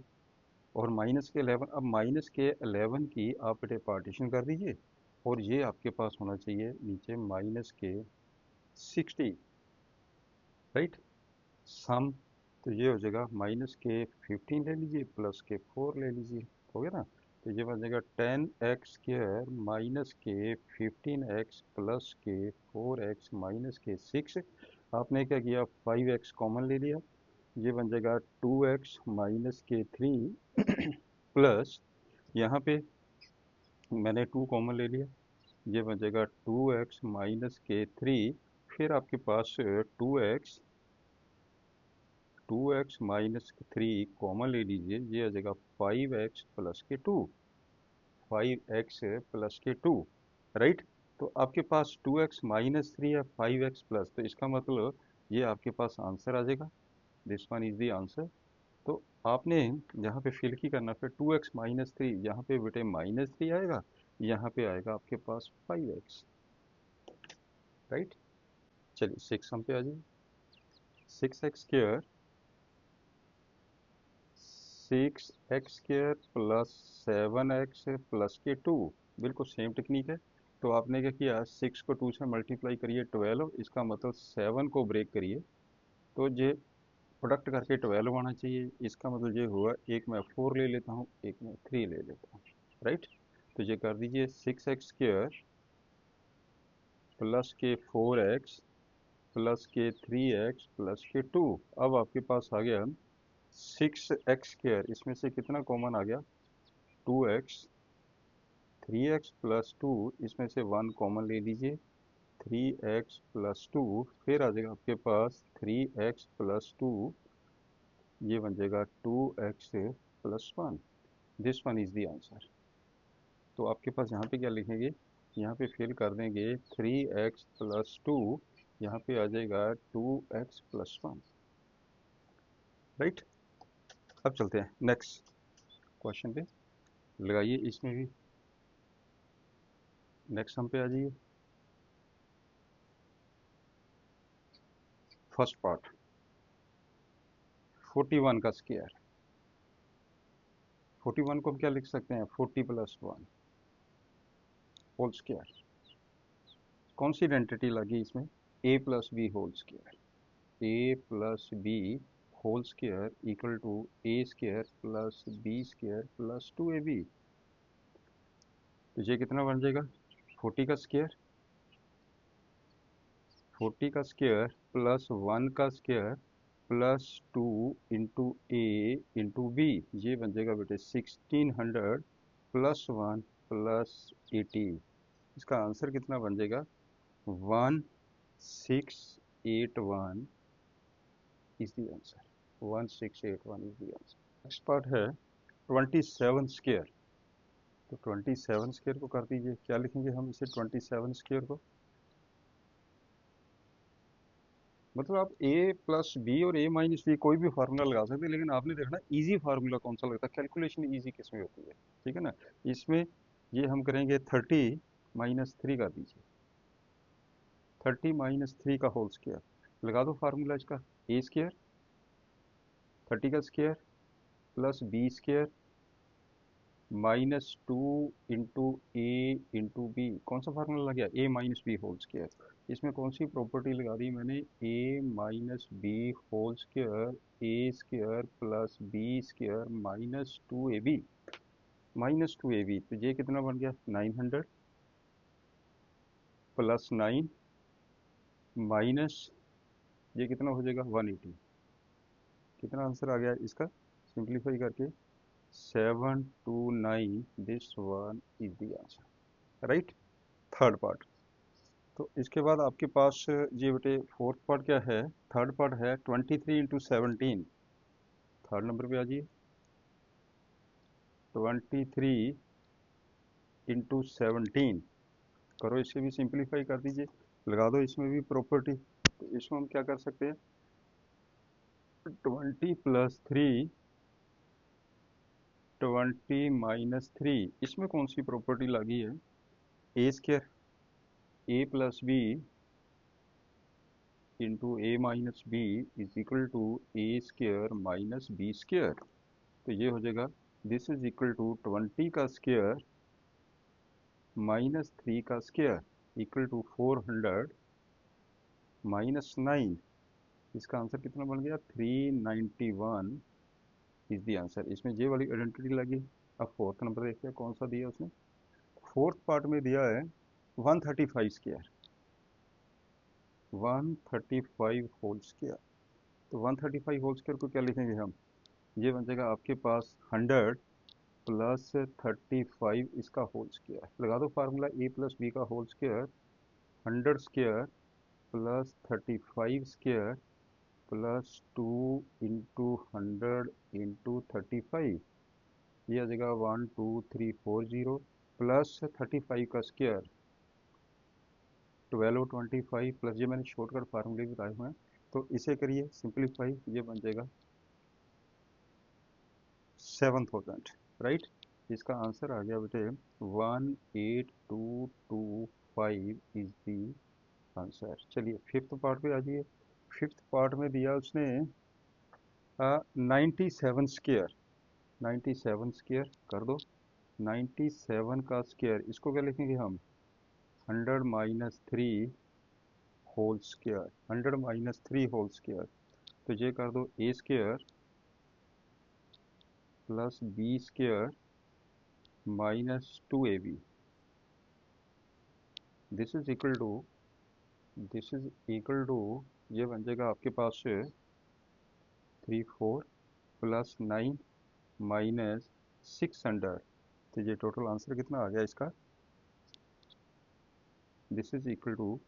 और माइनस के 11, अब माइनस के 11 की आप बेटे पार्टीशन कर दीजिए, और ये आपके पास होना चाहिए नीचे माइनस के 60, राइट, सम, तो ये हो जाएगा माइनस के 15 ले लीजिए प्लस के 4 ले लीजिए, हो गया ना, तो ये बन जाएगा 10x स्क्वायर माइनस के 15x प्लस के 4x माइनस के 6, आपने क्या किया 5x कॉमन ले लिया, ये बन जाएगा 2x माइनस के 3 प्लस, यहाँ पे मैंने 2 कॉमन ले लिया, ये बन जाएगा 2x माइनस के 3, फिर आपके पास 2x माइनस 3 कॉमन ले लीजिए, ये आ जाएगा 5x प्लस के 2, 5x प्लस के 2, राइट। तो आपके पास 2x माइनस 3 या 5x प्लस, तो इसका मतलब ये आपके पास आंसर आ जाएगा, this one is the answer. तो आपने यहाँ पे फिल की करना, फिर 2x माइनस 3, यहाँ पे बेटे -3 आएगा, यहाँ पे आएगा आपके पास 5x, राइट। चलिए 6 हम पे आ जाइए, 6x square 6x² plus 7x plus के 2, बिल्कुल सेम टेक्निक है। तो आपने क्या किया, 6 को 2 से मल्टीप्लाई करिए 12, इसका मतलब 7 को ब्रेक करिए तो ये प्रोडक्ट करके 12 आना चाहिए। इसका मतलब ये हुआ, एक मैं 4 ले लेता हूँ, एक मैं 3 ले लेता हूँ, राइट। तो ये कर दीजिए 6x² प्लस के 4x प्लस के 3x प्लस के 2। अब आपके पास आ गया 6x², इसमें से कितना कॉमन आ गया, 2x, 3x प्लस 2, इसमें से 1 कॉमन ले लीजिए, 3x प्लस 2, फिर आ जाएगा आपके पास 3x प्लस 2, ये बन जाएगा 2x plus 1। This one is the answer. तो आपके पास यहाँ पे क्या लिखेंगे, यहाँ पे फिल कर देंगे 3x प्लस 2, यहाँ पे आ जाएगा 2x प्लस 1, राइट। अब चलते हैं नेक्स्ट क्वेश्चन पे, लगाइए इसमें भी, नेक्स्ट सम पे आ जाइए। फर्स्ट पार्ट 41 का स्क्वायर, 41 को हम क्या लिख सकते हैं, 40 प्लस 1 होल स्क्वायर। कौन सी आइडेंटिटी लगी इसमें, a plus B whole square, a plus B whole square equal to a square plus b square plus 2ab। तो ये कितना बन जाएगा, 40 का स्क्वायर, 40 का स्क्वायर प्लस 1 का स्क्वायर प्लस 2 इंटू ए इंटू बी, ये बन जाएगा बेटे 1600 प्लस 1 प्लस 80। इसका आंसर कितना बन जाएगा, 1681 is the answer, 1681 is the answer. Next part है 27 स्क्वायर। तो 27 स्क्वायर को कर दीजिए, क्या लिखेंगे हम इसे, 27 स्क्वायर को, मतलब आप a प्लस बी और a माइनस बी कोई भी फार्मूला लगा सकते हैं, लेकिन आपने देखना इजी फार्मूला कौन सा लगता है, कैलकुलेशन इजी किस में होती है, ठीक है ना। इसमें ये हम करेंगे 30 माइनस 3 कर दीजिए, 30 माइनस 3 का होल स्क्वायर, लगा दो फार्मूला इसका, a स्क्वायर 30 का square plus B square minus 2 into ए इंटू बी, कौन सा फार्मूला लग गया, a minus B whole square. इसमें कौन सी प्रॉपर्टी लगा दी मैंने, a minus B whole square, A square plus B square minus 2ab, minus 2ab। तो ये कितना बन गया, 900 प्लस 9 माइनस, ये कितना हो जाएगा 180। कितना आंसर आ गया इसका, सिंप्लीफाई करके 729, this one is the answer, right. Third part, तो इसके बाद आपके पास ये बेटे फोर्थ पार्ट क्या है, थर्ड पार्ट है 23 इंटू 17। थर्ड नंबर पे आ जाइए, 23 इंटू 17 करो, इसे भी सिंप्लीफाई कर दीजिए, लगा दो इसमें भी प्रॉपर्टी। तो इसमें हम क्या कर सकते हैं, 20 प्लस 3, 20 माइनस 3, इसमें कौन सी प्रॉपर्टी लगी है, a square, a plus B into A minus B is equal to A square minus b square. तो ये हो जाएगा, दिस इज इक्वल टू 20 का स्क्वायर माइनस 3 का स्क्वायर इक्वल टू 400 माइनस 9। इसका आंसर कितना बन गया, 391 इज द आंसर। इसमें ये वाली आइडेंटिटी लगी। अब फोर्थ नंबर देखते हैं कौन सा दिया उसने, फोर्थ पार्ट में दिया है 135 स्क्वायर, 135 होल स्क्वायर। तो 135 होल स्क्वायर को क्या लिखेंगे हम, ये बन जाएगा आपके पास 100 प्लस 35 इसका होल स्क्वायर, लगा दो फार्मूला ए प्लस बी का whole square, 100 square plus 35 square plus 2 into 100 into 35, ये आ जाएगा 12340 प्लस 35 का स्क्वायर 1225 प्लस, ये मैंने शॉर्टकट फार्मूले बताए हुए हैं, तो इसे करिए सिंप्लीफाई, ये बन जाएगा 7000, राइट। इसका आंसर आ गया बेटे 18225 इज दी आंसर। चलिए फिफ्थ पार्ट पे आ जाइए। फिफ्थ पार्ट में दिया उसने 97 स्क्वायर, 97 स्क्वायर कर दो, 97 का स्क्वायर, इसको क्या लिखेंगे हम, 100 minus 3 whole square, 100 minus 3 whole square, तो ये कर दो ए square plus B square minus 2ab, this is equal to, this is equal to, ये बन जाएगा आपके पास 34 प्लस 9 माइनस 600, तो ये टोटल आंसर कितना आ गया इसका, this is equal to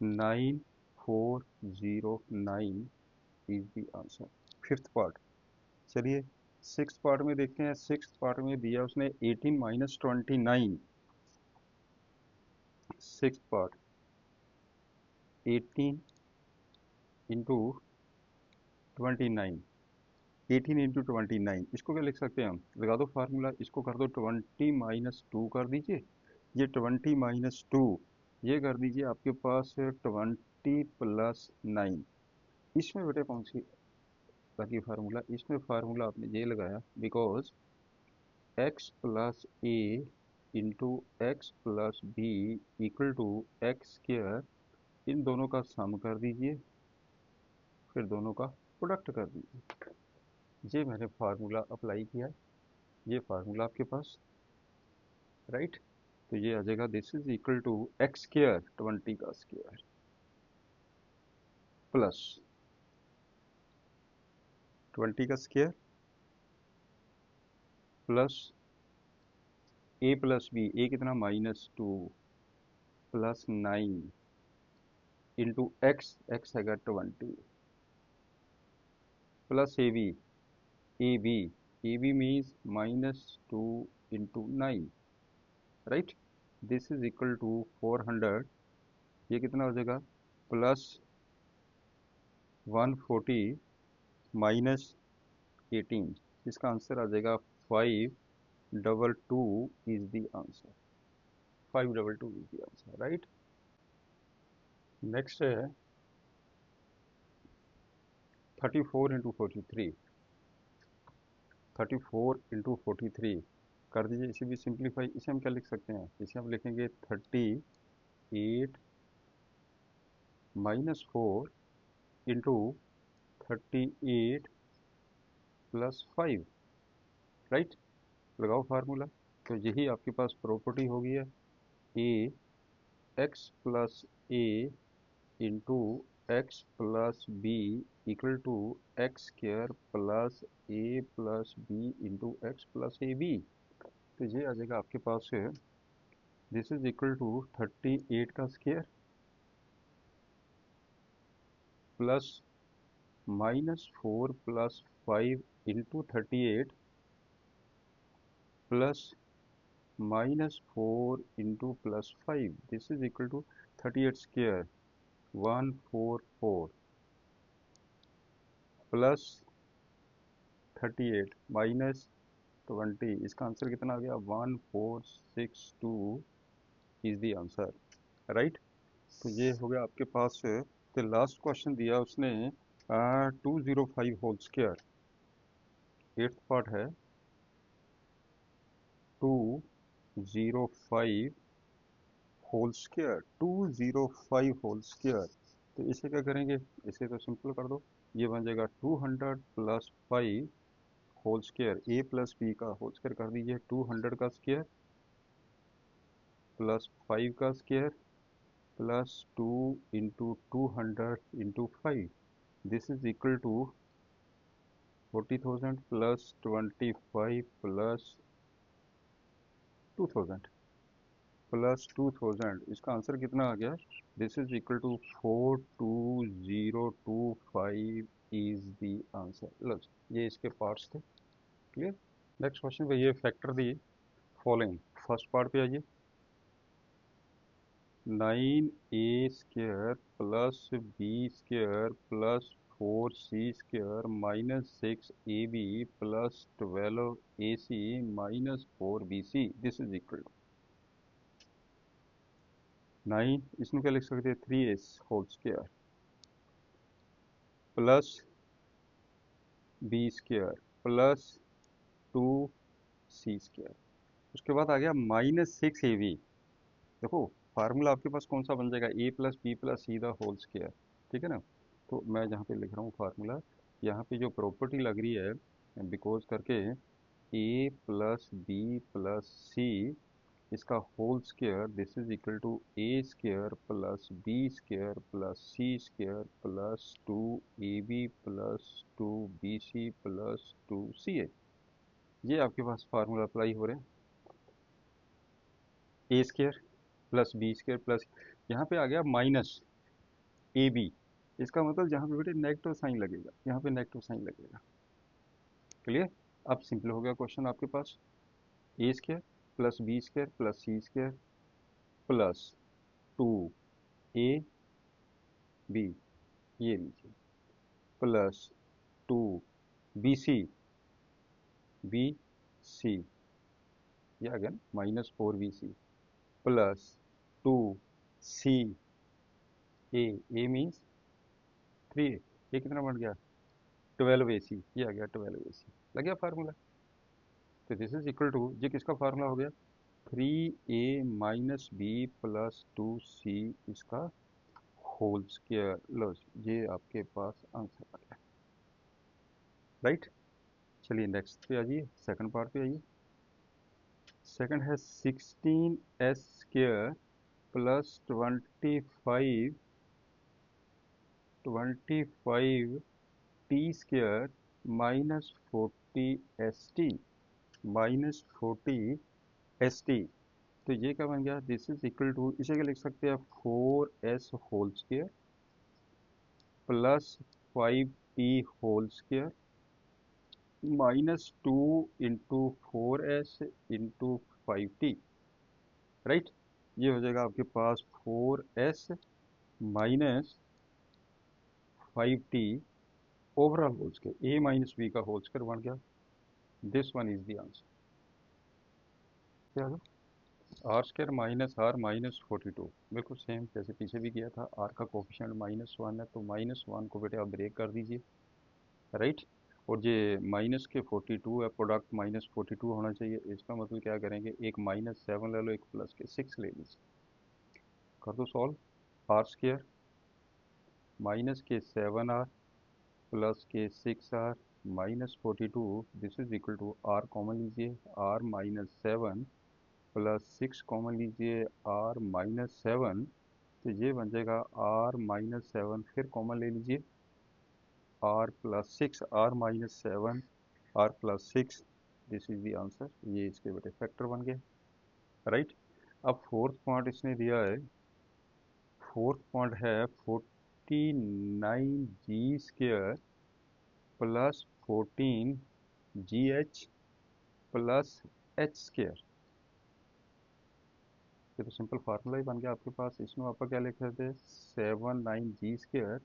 9409 is the answer, fifth part. चलिए सिक्स पार्ट में देखते हैं, सिक्स पार्ट में दिया उसने 18 minus 29, six part 18 into 29, 18 into 29, इसको क्या लिख सकते हैं हम, लगा दो फार्मूला, इसको कर दो 20 माइनस 2 कर दीजिए, ये 20 माइनस 2, ये कर दीजिए आपके पास 20 प्लस 9, इसमें बेटे कौन सी लगी फार्मूला, इसमें फार्मूला आपने ये लगाया because x plus a into x plus b equal to x square, इन दोनों का सम कर दीजिए, फिर दोनों का प्रोडक्ट कर दीजिए, ये मैंने फार्मूला अप्लाई किया है, ये फार्मूला आपके पास, राइट, तो ये आ जाएगा this is equal to x square 20 का स्क्वायर प्लस 20 का square plus A plus B, A कितना minus 2 plus 9 into X, X हैगा 20 plus A B means minus 2 into 9, right, this is equal to 400, ये कितना हो जाएगा प्लस 140 माइनस 18, इसका answer आ जाएगा 522 is the answer, 522 is the answer, right. Next है 34 इंटू 43, 34 इंटू 43 कर दीजिए, इसे भी सिंप्लीफाई, इसे हम क्या लिख सकते हैं, इसे हम लिखेंगे 38 माइनस 4 इंटू 38 प्लस 5, राइट, लगाओ फार्मूला, तो यही आपके पास प्रॉपर्टी होगी है, a x plus a into x plus b equal to x square plus A plus B into x plus A b, तो ये आ जाएगा आपके पास है, दिस इज इक्वल टू 38 का square plus minus 4 plus 5 into 38 plus minus 4 into plus 5, this is equal to 38 square 144 plus 38 minus 20, इसका answer कितना आ गया 1462 इज द आंसर, राइट, तो ये हो गया आपके पास, तो लास्ट क्वेश्चन दिया उसने 205 होल स्क्वायर, एट्थ पार्ट है 205 होल स्क्वायर, 205 होल स्क्वायर, तो इसे क्या करेंगे, इसे तो सिंपल कर दो, ये बन जाएगा 200 plus 5 whole square, a plus B का होल स्क्वायर कर दीजिए, 200 का स्क्वायर प्लस 5 का square plus 2 into 200 into 5, this is equal to 40,000 plus 25 plus 2000 plus 2000, इसका आंसर कितना आ गया, this is equal to 42025 is the answer, लो ये इसके पार्ट्स थे, क्लियर। नेक्स्ट क्वेश्चन पे ये फैक्टर दिए फॉलोइंग, फर्स्ट पार्ट पे आइए, 9a square plus B square plus 4c square minus 6ab plus 12ac minus 4bc, this is equal to 9, इसमें क्या लिख सकते हैं 3a whole square plus B square plus 2c²। उसके बाद आ गया -6ab। देखो फार्मूला आपके पास कौन सा बन जाएगा, a+b+c द होल स्क्वायर, ठीक है ना। तो मैं जहाँ पे लिख रहा हूँ फार्मूला, यहाँ पे जो प्रॉपर्टी लग रही है बिकॉज करके a+b+c इसका whole square this is equal to a²+b²+c²+2ab+2bc+2ca। ये आपके पास फार्मूला अप्लाई हो रहे हैं। a² + b² प्लस यहाँ पे आ गया -ab। इसका मतलब जहाँ पे बेटे नेगेटिव साइन लगेगा, यहाँ पे नेगेटिव साइन लगेगा। क्लियर। अब सिंपल हो गया क्वेश्चन आपके पास। a² + b² + c² plus 2ab, ये लीजिए, प्लस 2bc ये आ गया ना, -4bc plus 2ca means 3a, ये कितना बन गया 12ac, ये आ गया 12ac। लग गया फार्मूला। तो दिस इज इक्वल टू, ये किसका फार्मूला हो गया 3a - b + 2c इसका होल स्क्वायर। लो ये आपके पास आंसर आ गया, राइट। चलिए नेक्स्ट पे आ जाइए, सेकंड पार्ट पे आइए। सेकंड है 16s² + 25t² -40st। तो ये क्या बन गया, दिस इज इक्वल टू, इसे क्या लिख सकते हैं 4s whole square plus 5t² -2 into 4s into 5t, right. ये हो जाएगा आपके पास 4s minus 5t overall whole square, a - b का होल स्क्वायर बन गया। This one is the answer. क्या r² - r -42, बिल्कुल सेम जैसे पीछे भी किया था। r का कोफिशिएंट -1 है तो -1 को बेटे आप ब्रेक कर दीजिए, राइट। और ये माइनस के 42 है, प्रोडक्ट -42 होना चाहिए। इसका मतलब क्या करेंगे, एक -7 ले लो, एक प्लस के 6 ले लीजिए, कर दो सॉल्व। r² माइनस के 7r प्लस के 6r -42, this is equal to r common लीजिए, r -7 प्लस 6 कॉमन लीजिए, r -7, तो ये बन जाएगा r -7, फिर कॉमन ले लीजिए r + 6, r -7 r + 6, this is the answer. ये इसके बेटे फैक्टर बन गए, राइट। अब फोर्थ पॉइंट इसने दिया है, फोर्थ पॉइंट है 49g² plus 14gh plus h²। ये तो सिंपल फार्मूला ही बन गया आपके पास। इसमें आपका क्या लिख रहे थे 79g²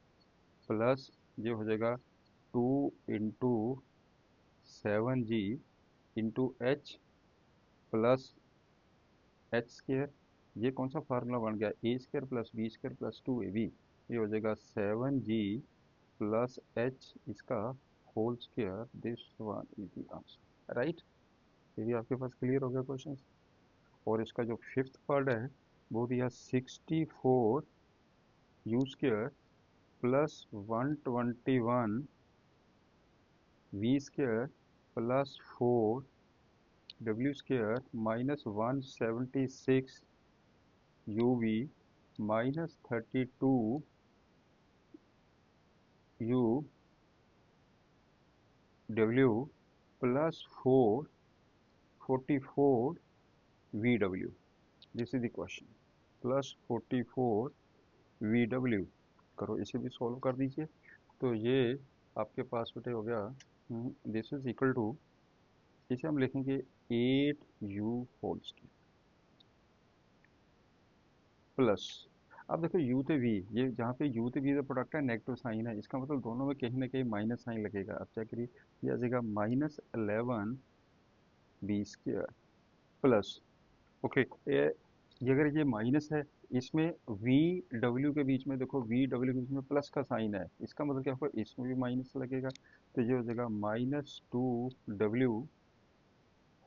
प्लस ये हो जाएगा 2 into 7g into h plus h²। ये कौन सा फार्मूला बन गया, a² + b² + 2ab। ये हो जाएगा 7g प्लस h इसका whole square, this one is the answer, right. ये भी आपके पास क्लियर हो गया क्वेश्चन। और इसका जो फिफ्थ पार्ट है वो दिया 64u² plus 121v² plus 4w² -176uv -32u w plus 444vw, this is the question, plus 44vw। करो इसे भी सॉल्व कर दीजिए। तो ये आपके पास बेटे हो गया, दिस इज इक्वल टू, इसे हम लिखेंगे 8u होल स्क्वायर प्लस, अब देखो u थे v, ये जहाँ पे u थे v का प्रोडक्ट है नेगेटिव साइन है, इसका मतलब दोनों में कहीं ना कहीं माइनस साइन लगेगा। अब चेक करिए, ये आ जाएगा -11b² प्लस, ओके, ये अगर ये माइनस है, इसमें वी डब्ल्यू के बीच में देखो, वी डब्ल्यू के बीच में प्लस का साइन है, इसका मतलब क्या होगा इसमें भी माइनस लगेगा। तो ये हो जाएगा -2w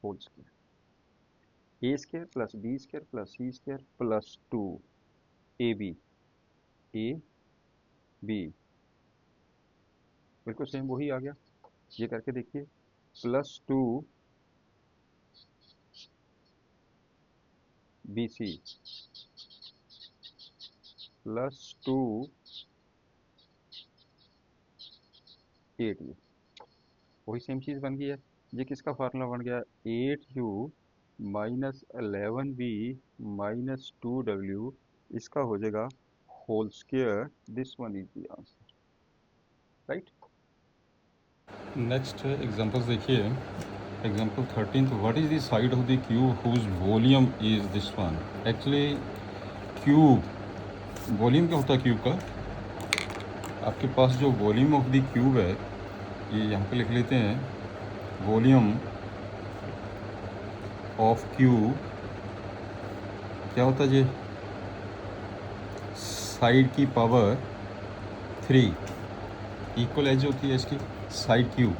whole square, A square plus B square plus C square plus 2 A B बिल्कुल सेम वही आ गया। ये करके देखिए, plus 2 B C plus 2 A D, वही सेम चीज़ बन गई है। ये किसका फार्मूला बन गया, 8u minus 11v minus 2w, इसका हो जाएगा whole square. This one is the answer, right. Next examples देखिए, example 13, what is the side of the cube whose volume is this one. Actually cube, volume क्या होता है cube का, आपके पास जो वॉल्यूम ऑफ द क्यूब है, ये यहाँ पे लिख लेते हैं, वॉल्यूम ऑफ क्यूब क्या होता है जी, साइड की पावर 3 इक्वल एज होती है इसकी साइड क्यूब।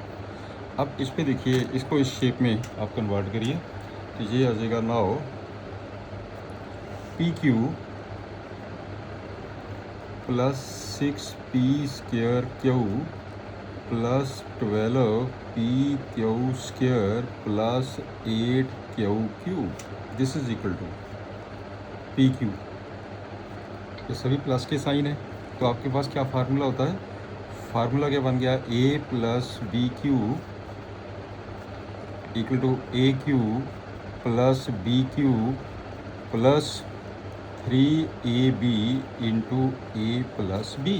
अब इस पे देखिए, इसको इस शेप में आप कन्वर्ट करिए, तो ये आ जाएगा now P Q plus 6p square Q plus 12p Q square plus 8q cube, this is equal to P Q. ये सभी प्लस के साइन है, तो आपके पास क्या फार्मूला होता है, फार्मूला क्या बन गया, a plus B cube equal to A cube plus B cube plus 3ab into A plus B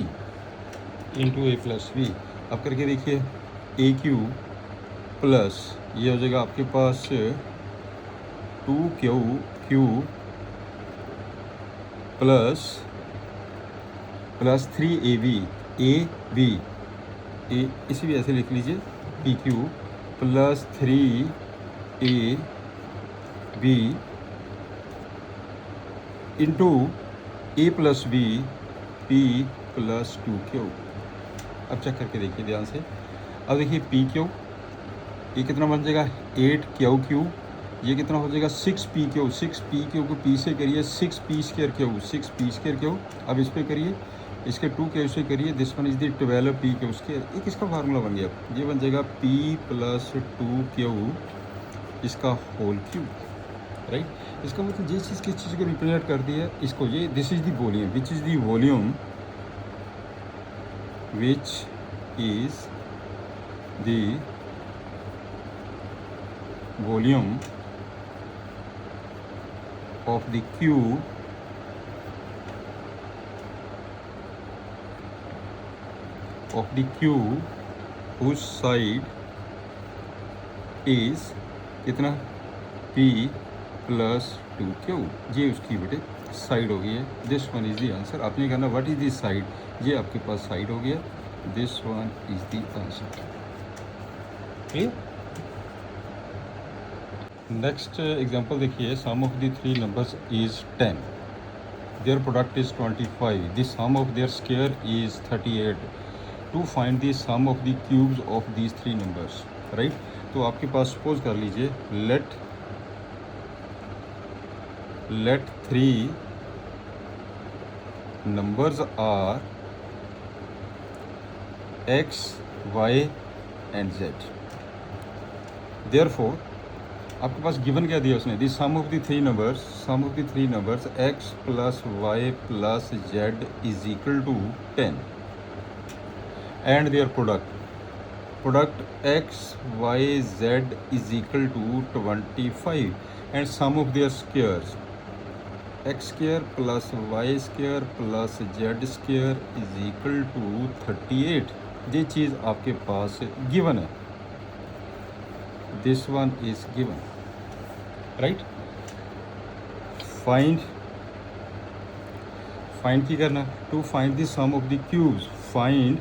into A plus B. अब करके देखिए, ए क्यू प्लस ये हो जाएगा आपके पास 2q q plus 3ab a B, ए इसी भी ऐसे लिख लीजिए, p Q plus 3ab into ए plus b p plus 2q। अब चेक करके देखिए ध्यान से, अब देखिए पी क्यू, ये कितना बन जाएगा 8q, ये कितना हो जाएगा 6pq, 6pq को p से करिए 6p square Q, 6p square Q. अब इस पर करिए, इसके 2q से करिए, this one is the 12p square. ये किसका फार्मूला बन गया, ये बन जाएगा p प्लस 2q इसका होल क्यूब, राइट। इसका मतलब जिस चीज़ किस चीज़ को रिप्रेजेंट कर दिया इसको, ये this is the volume, which is the volume which is the volume of the cube whose side is कितना p प्लस 2q, ये उसकी बेटे साइड हो गई है। This one is the answer. आपने कहना व्हाट इज द साइड, ये आपके पास साइड हो गया, this one is the answer. Clear. Next example देखिए, sum of the 3 numbers is 10, their product is 25, the sum of their square is 38, to find the sum of the cubes of these 3 numbers, right. तो आपके पास suppose कर लीजिए, let 3 numbers are x, y and z. Therefore, आपके पास given क्या दिया उसने, the sum of the 3 numbers x plus y plus z is equal to 10 and their product x y z is equal to 25 and sum of their squares x square plus y square plus z square is equal to 38। ये चीज़ आपके पास given है, this one is given, right. Find की करना, to find the sum of the cubes, find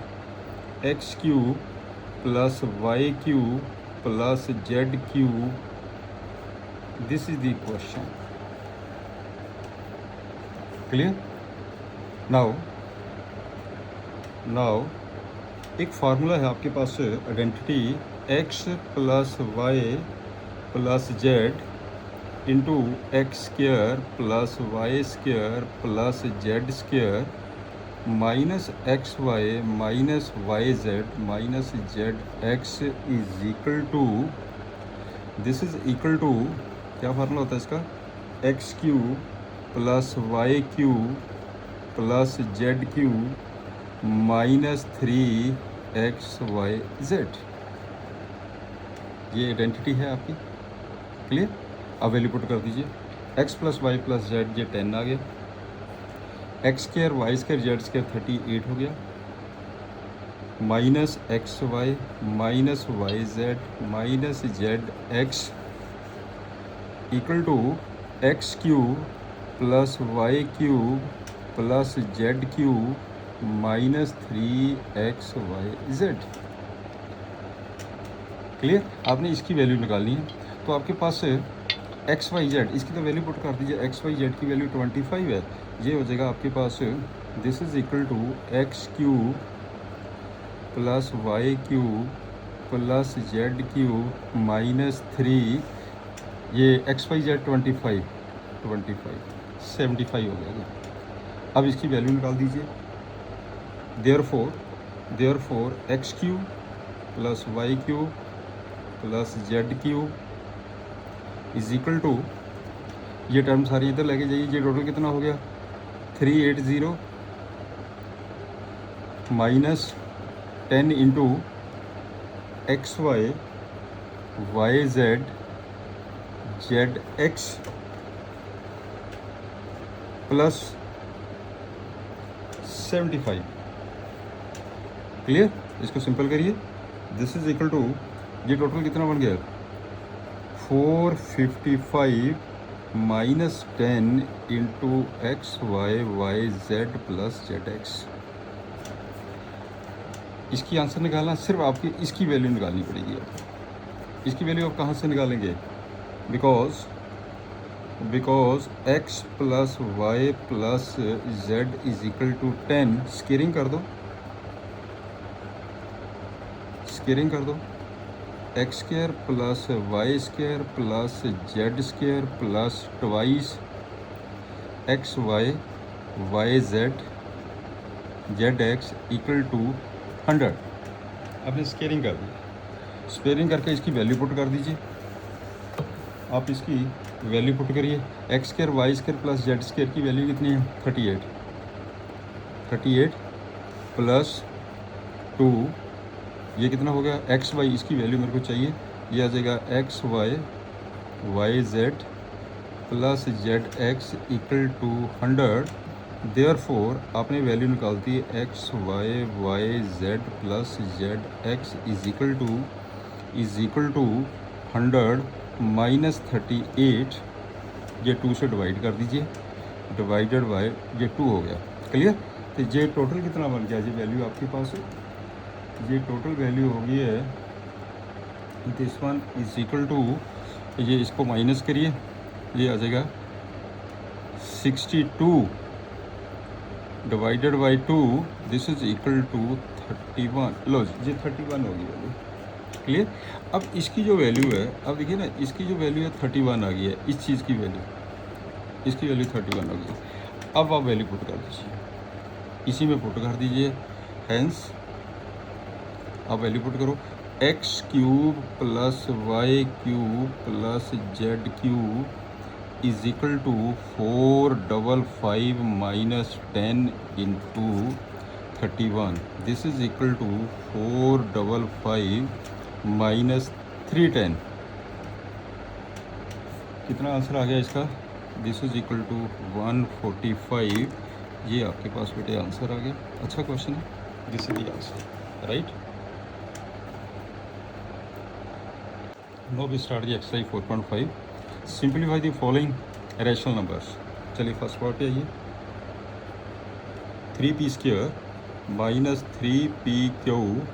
x cube plus Y cube plus Z cube, this is the question. Clear. Now एक formula है आपके पास, identity x plus Y plus z into x square plus Y square plus Z square minus x Y minus Y Z minus Z x is equal to, this is equal to, क्या formula होता है इसका, x cube plus y cube plus z cube minus 3xyz। ये identity है आपकी, clear. अब value put कर दीजिए, x plus Y plus Z ये 10 आ गया, X square Y square Z square 38 हो गया, minus x Y minus Y Z minus Z x equal to x cube plus Y cube plus Z cube minus 3xyz। Clear. आपने इसकी value निकालनी है, तो आपके पास एक्स वाई जेड, इसकी तो वैल्यू पुट कर दीजिए, एक्स वाई जेड की वैल्यू 25 है, ये हो जाएगा आपके पास, this is equal to x cube plus Y cube plus Z cube minus 3, ये एक्स वाई जेड 25 75 हो गया। अब इसकी वैल्यू निकाल दीजिए, therefore X cube plus Y cube plus Z cube is equal to, ये टर्म सारी इधर लेके जाइए, ये टोटल कितना हो गया 380 minus 10 into X Y Y Z Z X plus 75। Clear. इसको सिंपल करिए, दिस इज इक्वल टू, ये टोटल कितना बन गया 455 minus 10 into X Y Y Z plus Z X. इसकी आंसर निकालना, सिर्फ आपकी इसकी वैल्यू निकालनी पड़ेगी। आपको इसकी वैल्यू आप कहाँ से निकालेंगे, because x plus Y plus Z is equal to 10, squaring कर दो, X square plus Y square plus Z square plus twice X Y Y Z x equal to 100। आपने स्केयरिंग कर दी, स्पेयरिंग करके इसकी वैल्यू पुट कर दीजिए। आप इसकी वैल्यू पुट करिए, X square Y square plus Z square की वैल्यू कितनी है 38 प्लस 2, ये कितना हो गया एक्स वाई, इसकी वैल्यू मेरे को चाहिए, ये आ जाएगा x Y Y Z plus Z x equal to 100। Therefore आपने वैल्यू निकाल दी x Y Y Z plus Z x is equal to 100 minus 38, ये 2 से डिवाइड कर दीजिए, डिवाइडेड बाय ये 2 हो गया। क्लियर। तो ये टोटल कितना बन गया, ये वैल्यू आपके पास है, ये टोटल वैल्यू होगी है, this one is equal to, ये इसको माइनस करिए, ये आ जाएगा 62 divided by 2, this is equal to 31। लो ये 31 होगी वैल्यू। क्लियर। अब इसकी जो वैल्यू है, अब देखिए ना, इसकी जो वैल्यू है 31 आ गई है, इस चीज़ की वैल्यू, इसकी वैल्यू 31 आ गई है। अब आप वैल्यू पुट कर दीजिए, इसी में पुट कर दीजिए, हैंस आप वैल्यू पुट करो, X cube plus Y cube plus Z cube is equal to 455 minus 10 into 31, this is equal to 455 minus 310। कितना आंसर आ गया इसका, दिस इज इक्वल टू 145। ये आपके पास बेटे आंसर आ गया। अच्छा क्वेश्चन है, this is the answer, right. Now we start the exercise 4.5, simplify the following rational numbers. चलिए फर्स्ट पार्ट पे आइए, 3p square minus 3pq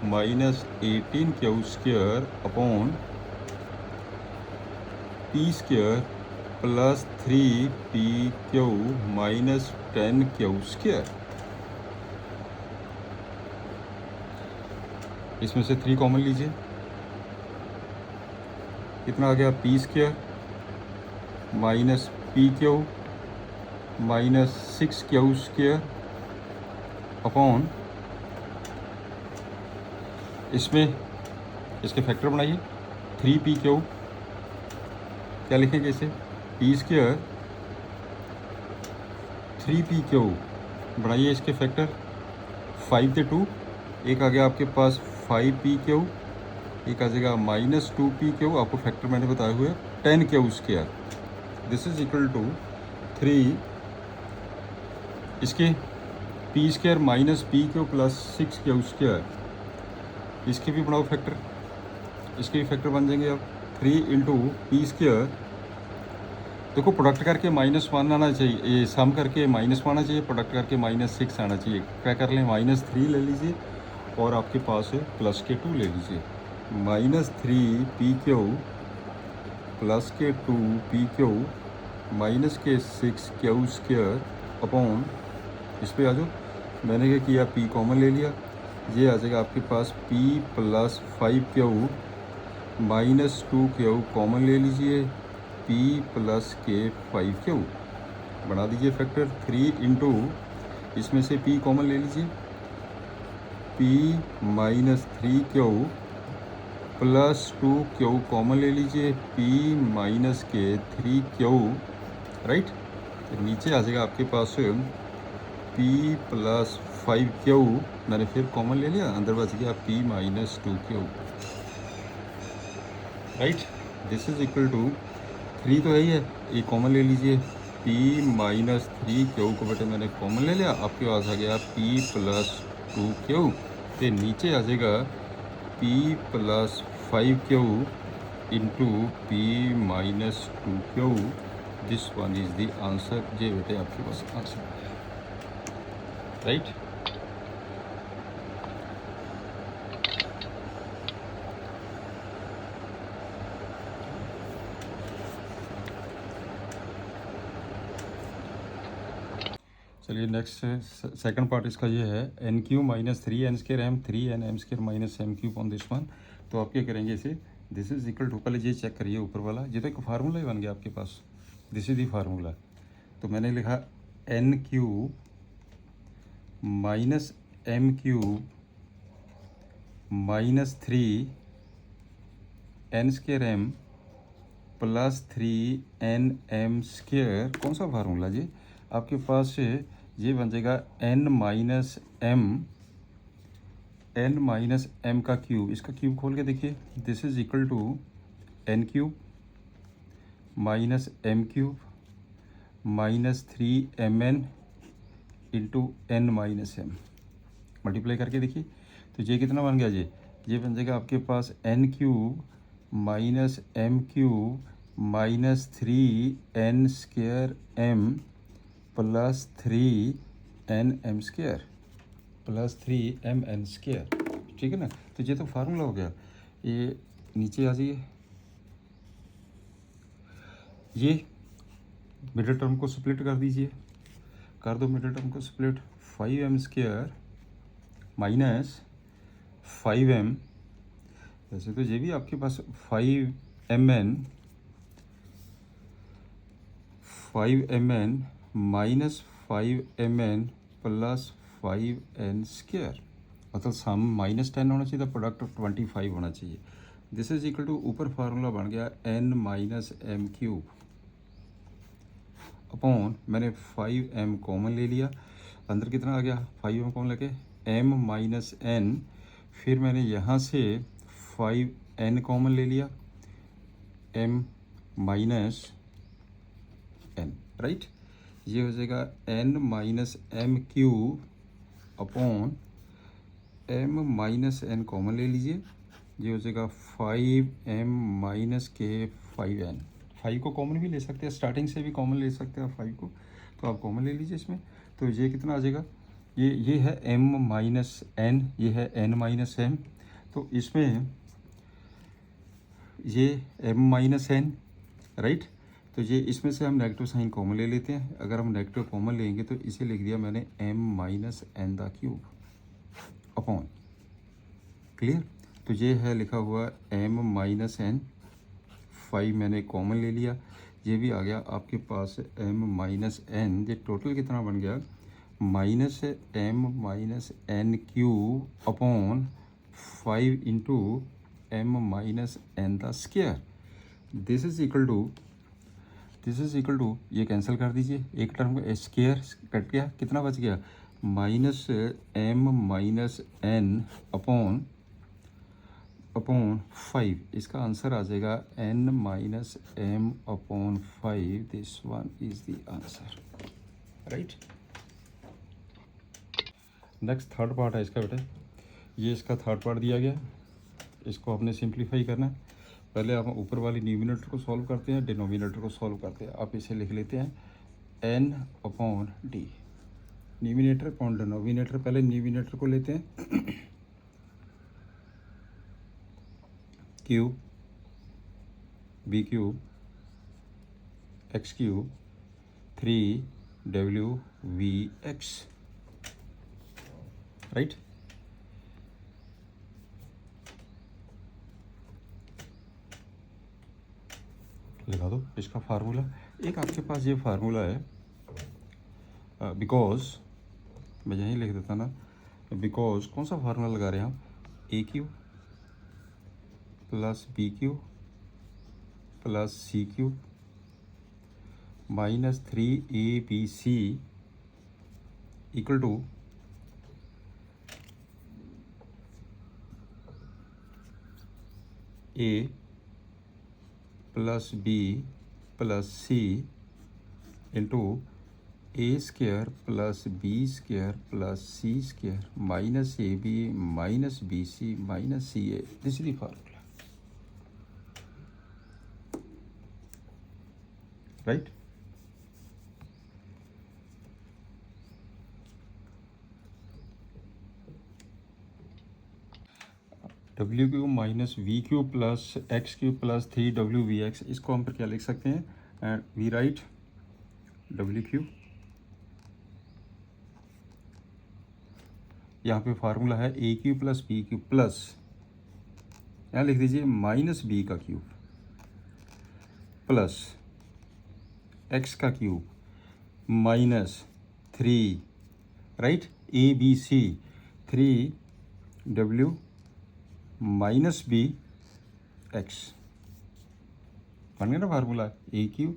minus 18q square upon p square plus 3pq minus 10q square. इसमें से 3 common लीजिए, कितना आ गया P square minus P Q minus 6 Q square upon इसमें इसके फैक्टर बनाइए 3 पी क्यू, क्या लिखेंगे इसे पी स्क्वायर 3 पी क्यू बनाइए इसके फैक्टर 5 से 2, एक आ गया आपके पास 5 पी क्यू, एक आ जाएगा माइनस 2 पी क्यू, आपको फैक्टर मैंने बताए हुए 10 Q square, this is equal to 3 इसके P square minus P Q plus 6 Q square, इसके भी बनाओ फैक्टर, इसके भी फैक्टर बन जाएंगे अब 3 इंटू पी स्क्वायर, देखो प्रोडक्ट करके -1 आना चाहिए, ये सम करके -1 आना चाहिए, प्रोडक्ट करके -6 आना चाहिए, क्या कर लें -3 ले लीजिए और आपके पास प्लस के 2 ले लीजिए, -3 पी क्यू प्लस के 2 पी क्यू माइनस के 6 क्यू स्क्वायर अपॉन इस पर आ जाओ, मैंने क्या किया पी कॉमन ले लिया, ये आ जाएगा आपके पास p plus 5 Q minus 2 Q common ले लीजिए, p प्लस के 5 क्यू बना दीजिए फैक्टर 3 इंटू इसमें से p कॉमन ले लीजिए, p minus 3 Q plus 2 Q common ले लीजिए, p माइनस के 3 क्यू, राइट, नीचे आ जाएगा आपके पास p प्लस 5 क्यू, मैंने फिर कॉमन ले लिया, अंदर बच गया p minus 2 Q, right, this is equal to 3 तो है ही है, ये कॉमन ले लीजिए, p माइनस 3 क्यू को बेटे मैंने कॉमन ले लिया, आपके पास आ गया p प्लस 2 क्यू, तो नीचे आ जाएगा p plus 5 q into p minus 2 q, this one is the answer, ये बेटे आपके पास आंसर, राइट। चलिए नेक्स्ट सेकंड पार्ट इसका ये है n q minus 3 n square m 3 n m square minus m cube on this one, तो आप क्या करेंगे इसे, दिस इज इक्वल टू, पहले ये चेक करिए ऊपर वाला, ये तो एक फार्मूला ही बन गया आपके पास, दिस इज दी फार्मूला, तो मैंने लिखा n q minus m cube minus 3 n square m plus 3 n m square, कौन सा फार्मूला जी आपके पास से, ये बन जाएगा n माइनस m का क्यूब, इसका क्यूब खोल के देखिए, this is equal to n cube minus m cube minus 3mn into n minus m, multiply करके देखिए, तो ये कितना बन गया, ये बन जाएगा आपके पास n cube minus m cube minus 3n square m plus 3nm square plus 3mn square, ठीक है ना, तो ये तो फार्मूला हो गया, ये नीचे आ जाइए, ये मिडिल टर्म को स्प्लिट कर दीजिए, कर दो मिडिल टर्म को split, 5m square minus 5m, वैसे तो ये भी आपके पास 5mn minus 5mn plus 5n square, मतलब सम -10 होना चाहिए था, प्रोडक्ट 25 होना चाहिए, दिस इज इक्वल टू, ऊपर फार्मूला बन गया n minus m cube upon, मैंने 5m कॉमन ले लिया, अंदर कितना आ गया 5m कॉमन लेके m माइनस n, फिर मैंने यहाँ से 5n कॉमन ले लिया, m माइनस n, राइट, ये हो जाएगा n minus m cube upon m minus n common ले लीजिए, ये हो जाएगा 5m माइनस के 5n, 5 को कॉमन भी ले सकते हैं, स्टार्टिंग से भी कॉमन ले सकते हैं 5 को, तो आप कॉमन ले लीजिए इसमें, तो ये कितना आ जाएगा, ये है m माइनस n, ये है n माइनस m, तो इसमें ये m माइनस n, राइट, तो ये इसमें से हम नेगेटिव साइन कॉमन ले लेते हैं, अगर हम नेगेटिव कॉमन लेंगे तो इसे लिख दिया मैंने m माइनस n दा क्यूब अपॉन, क्लियर, तो ये है लिखा हुआ m माइनस n 5 मैंने कॉमन ले लिया, ये भी आ गया आपके पास m माइनस एन, ये टोटल कितना बन गया minus m minus n cube upon 5 into m minus n the square. This is equal to ये कैंसिल कर दीजिए, एक टर्म का स्क्वायर कट गया, कितना बच गया minus m minus n upon 5। इसका आंसर आ जाएगा n minus m upon 5। This one is the answer, right. Next third part है इसका बेटा, ये इसका थर्ड पार्ट दिया गया, इसको आपने सिंप्लीफाई करना है। पहले आप ऊपर वाली न्यूमिनेटर को सॉल्व करते हैं, डिनोमिनेटर को सॉल्व करते हैं। आप इसे लिख लेते हैं n upon d, numerator upon denominator. पहले न्यूमिनेटर को लेते हैं cube b cube x cube 3wvx, right. लगा दो इसका फार्मूला। एक आपके पास ये फार्मूला है, बिकॉज मैं यहीं लिख देता ना, बिकॉज कौन सा फार्मूला लगा रहे हैं हम, a cube plus B cube plus c cube minus 3abc equal to a plus B plus c into A square plus B square plus C square minus a b minus b c minus c a. This is the formula, right. डब्ल्यू cube minus v cube plus x cube plus 3wvx, इसको हम पर क्या लिख सकते हैं, and we write डब्ल्यू cube, यहाँ पे फार्मूला है ए cube plus B cube plus, यहाँ लिख दीजिए माइनस बी का क्यूब प्लस एक्स का cube minus 3, right, a b c 3w minus b x, बन गया ना formula. A cube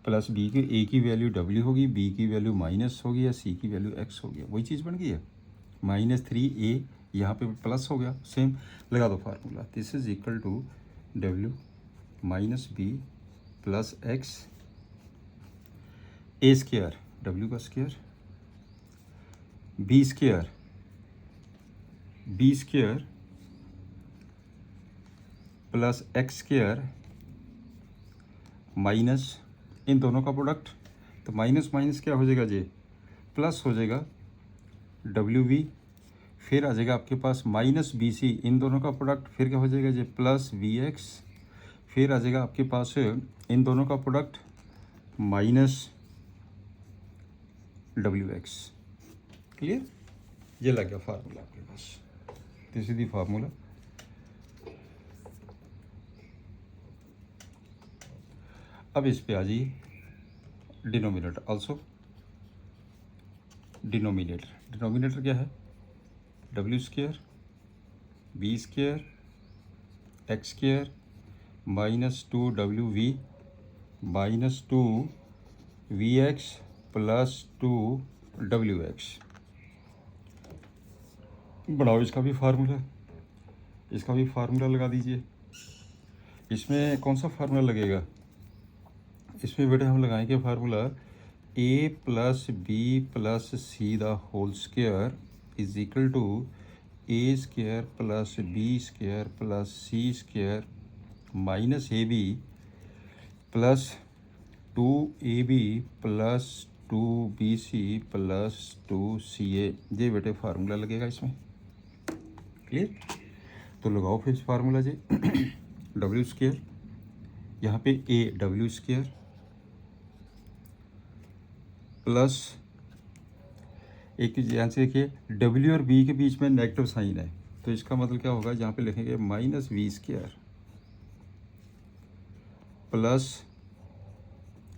plus B cube, a की वैल्यू w होगी, बी की वैल्यू माइनस होगी या सी की वैल्यू x हो गया, वही चीज़ बन गई है। माइनस 3a यहाँ पे प्लस हो गया, सेम लगा दो formula. This is equal to w minus B plus x a square, w का square b square plus x square minus इन दोनों का प्रोडक्ट, तो माइनस माइनस क्या हो जाएगा जी, प्लस हो जाएगा wv, फिर आ जाएगा आपके पास माइनस bc, इन दोनों का प्रोडक्ट, फिर क्या हो जाएगा जी प्लस vx, फिर आ जाएगा आपके पास इन दोनों का प्रोडक्ट माइनस wx। क्लियर, ये लग गया फार्मूला आपके पास, दिस इज द फार्मूला। अब इस पे आ जाइए डिनोमिनेटर आल्सो, डिनोमिनेटर क्या है, डब्ल्यू square b square x square minus 2wv minus 2vx plus 2wx। बढ़ाओ इसका भी फार्मूला, इसका भी फार्मूला लगा दीजिए। इसमें कौन सा फार्मूला लगेगा, इसमें बेटे हम लगाएंगे formula a plus B plus C the whole square is equal to A square plus B square plus C square minus a B plus 2ab plus 2bc plus 2ca। ये बेटे फार्मूला लगेगा इसमें, clear. तो लगाओ फिर formula जी W square, यहाँ पे A W square plus एक यहाँ से देखिए डब्ल्यू और बी के बीच में नेगेटिव साइन है, तो इसका मतलब क्या होगा, यहाँ पे लिखेंगे minus v square plus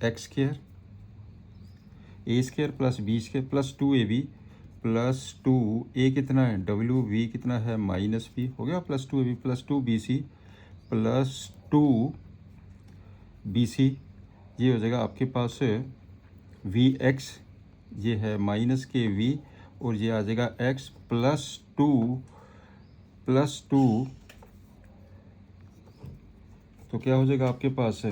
x square a square plus b square plus 2ab plus 2a कितना है डब्ल्यू, वी कितना है माइनस बी, हो गया plus 2ab plus 2bc plus 2bc, ये हो जाएगा आपके पास वी एक्स, ये है माइनस के वी, और ये आ जाएगा x प्लस 2 तो क्या हो जाएगा आपके पास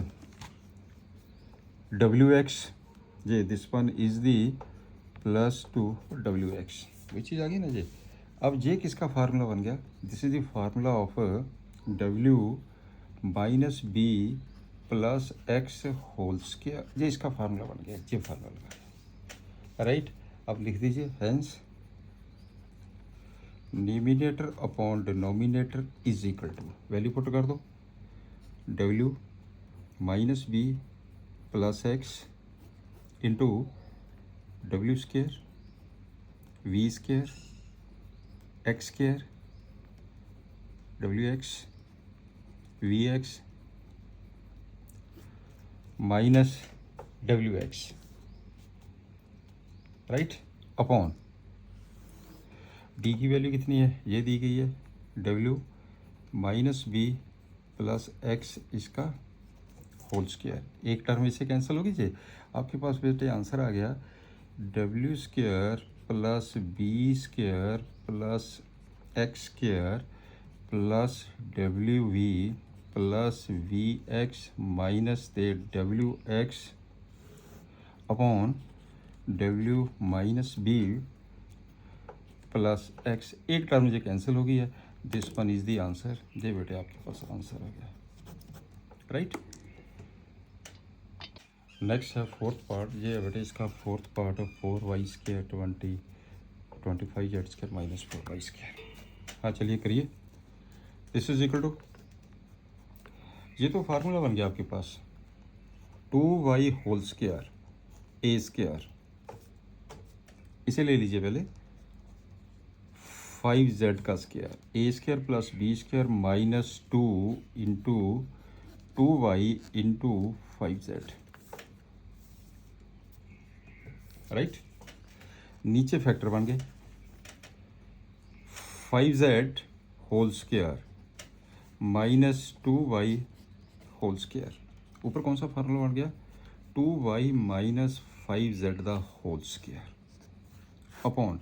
डब्ल्यू एक्स, ये this one is the plus 2wx, वही चीज़ आ गई ना जी। अब ये किसका फार्मूला बन गया, this is the formula of w minus B plus x whole square, ये इसका फार्मूला बन गया, ये फार्मूला लगा, राइट। अब लिख दीजिए hence numerator upon denominator is equal to, value put कर दो, w minus B plus X into W square V square X square W X V X minus W X, right, upon D की value कितनी है, ये दी गई है w minus B plus X इसका होल स्क्वायर, एक टर्म इससे कैंसिल होगी जी, आपके पास बेटे आंसर आ गया W square plus B square plus x square plus W V plus V X minus दे W X upon W minus B plus X, एक टर्म मुझे कैंसिल हो गई है, this one is the answer, ये बेटे आपके पास आंसर आ गया, राइट। नेक्स्ट है फोर्थ पार्ट, ये है बेटे इसका fourth part, 4y square 25z minus 4y square. हाँ चलिए करिए, दिस इज इक्वल टू, ये तो फार्मूला बन गया आपके पास 2y होल स्क्वायर ए स्क्वायर, इसे ले लीजिए पहले 5z का स्क्वायर ए square plus B square minus 2 into 2y into 5z, right. नीचे फैक्टर बन गए 5z whole square minus 2y whole square, ऊपर कौन सा फार्मूला बन गया 2y minus 5z the whole square, upon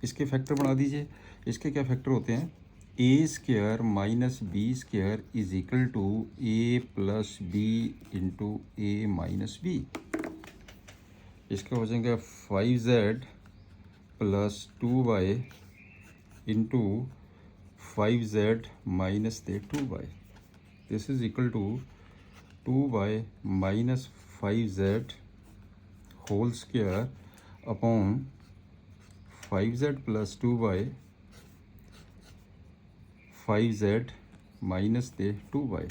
इसके फैक्टर बना दीजिए, इसके क्या फैक्टर होते हैं a square minus b square is equal to a plus B into A minus B, इसका हो जाएगा 5z plus 2y into 5z minus the 2y, this is equal to 2y minus 5z whole square upon 5z plus 2y 5z minus the 2y,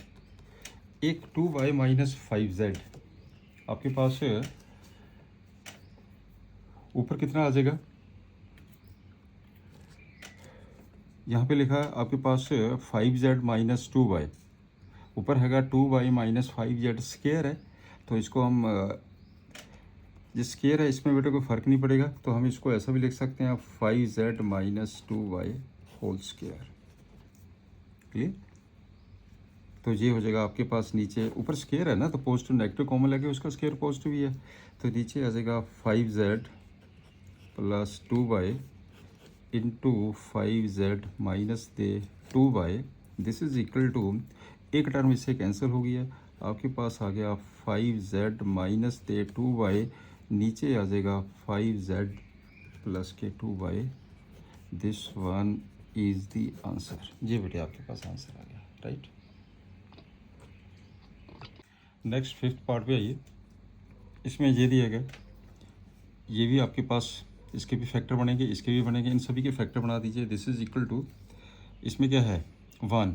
एक 2y minus 5z आपके पास ऊपर कितना आ जाएगा, यहाँ पे लिखा है आपके पास 5z माइनस 2y, ऊपर हैगा 2y माइनस 5z स्क्वायर है, तो इसको हम जो स्क्वायर है इसमें बेटे कोई फ़र्क नहीं पड़ेगा, तो हम इसको ऐसा भी लिख सकते हैं 5z minus 2y whole square, clear. तो ये हो जाएगा आपके पास नीचे, ऊपर स्क्वायर है ना तो पॉजिटिव नेगेटिव कॉमन लगे, उसका स्क्वायर पॉजिटिव ही है, तो नीचे आ जाएगा 5z plus 2y into 5z minus the 2y, this is equal to, एक टर्म इससे कैंसिल हो गया, आपके पास आ गया 5z माइनस दे 2y, नीचे आ जाएगा 5z प्लस के 2y, this one is the answer, ये बेटे आपके पास आंसर आ गया, राइट। नेक्स्ट फिफ्थ पार्ट पे आइए, इसमें ये दिया गया, ये भी आपके पास इसके भी फैक्टर बनेंगे, इसके भी बनेंगे, इन सभी के फैक्टर बना दीजिए, दिस इज इक्वल टू, इसमें क्या है 1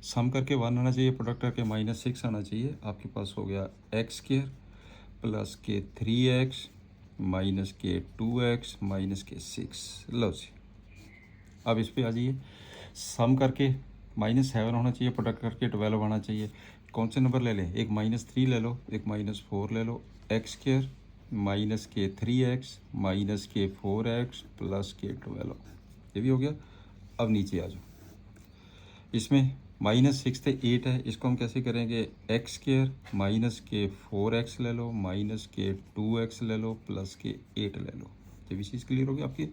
सम करके 1 आना चाहिए, प्रोडक्ट करके -6 आना चाहिए, आपके पास हो गया एक्स स्क्वायर प्लस के 3x माइनस के 2x माइनस के 6, लो जी। अब इस पे आ जाइए, सम करके -7 होना चाहिए, प्रोडक्ट करके 12 आना चाहिए, कौन से नंबर ले लें, एक -3 ले लो, एक -4 ले लो, x² माइनस के 3x माइनस के 4x प्लस के 12, ये भी हो गया। अब नीचे आ जाओ, इसमें -6 थे 8 है, इसको हम कैसे करेंगे, x² माइनस के 4x ले लो माइनस के 2x ले लो प्लस के 8 ले लो, ये भी चीज़ क्लियर होगी आपकी।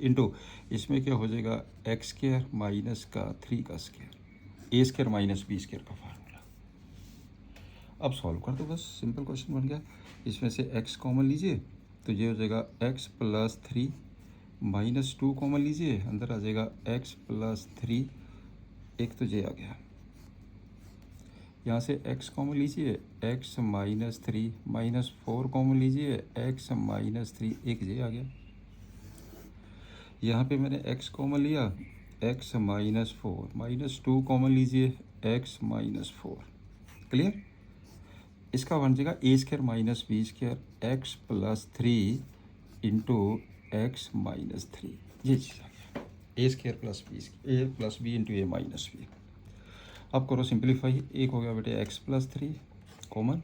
इनटू इसमें क्या हो जाएगा, x² माइनस का 3 का स्क्वायर, a² माइनस b² का फार्मूला। अब सॉल्व कर दो, बस सिंपल क्वेश्चन बन गया। इसमें से x कॉमन लीजिए तो ये हो जाएगा x प्लस 3 माइनस 2 कॉमन लीजिए, अंदर आ जाएगा x प्लस 3, एक तो ये आ गया। यहाँ से x कॉमन लीजिए, x माइनस 3 माइनस 4 कॉमन लीजिए, x माइनस 3, एक ये आ गया। यहाँ पे मैंने x कॉमन लिया, x माइनस 4 माइनस 2 कॉमन लीजिए, x माइनस 4, क्लियर। इसका बन जाएगा a² minus b² x plus 3 into x minus 3, ये चीज़ आ गया, a² plus b, a plus b into a minus b। अब करो सिंप्लीफाई, एक हो गया बेटे x प्लस 3 कॉमन,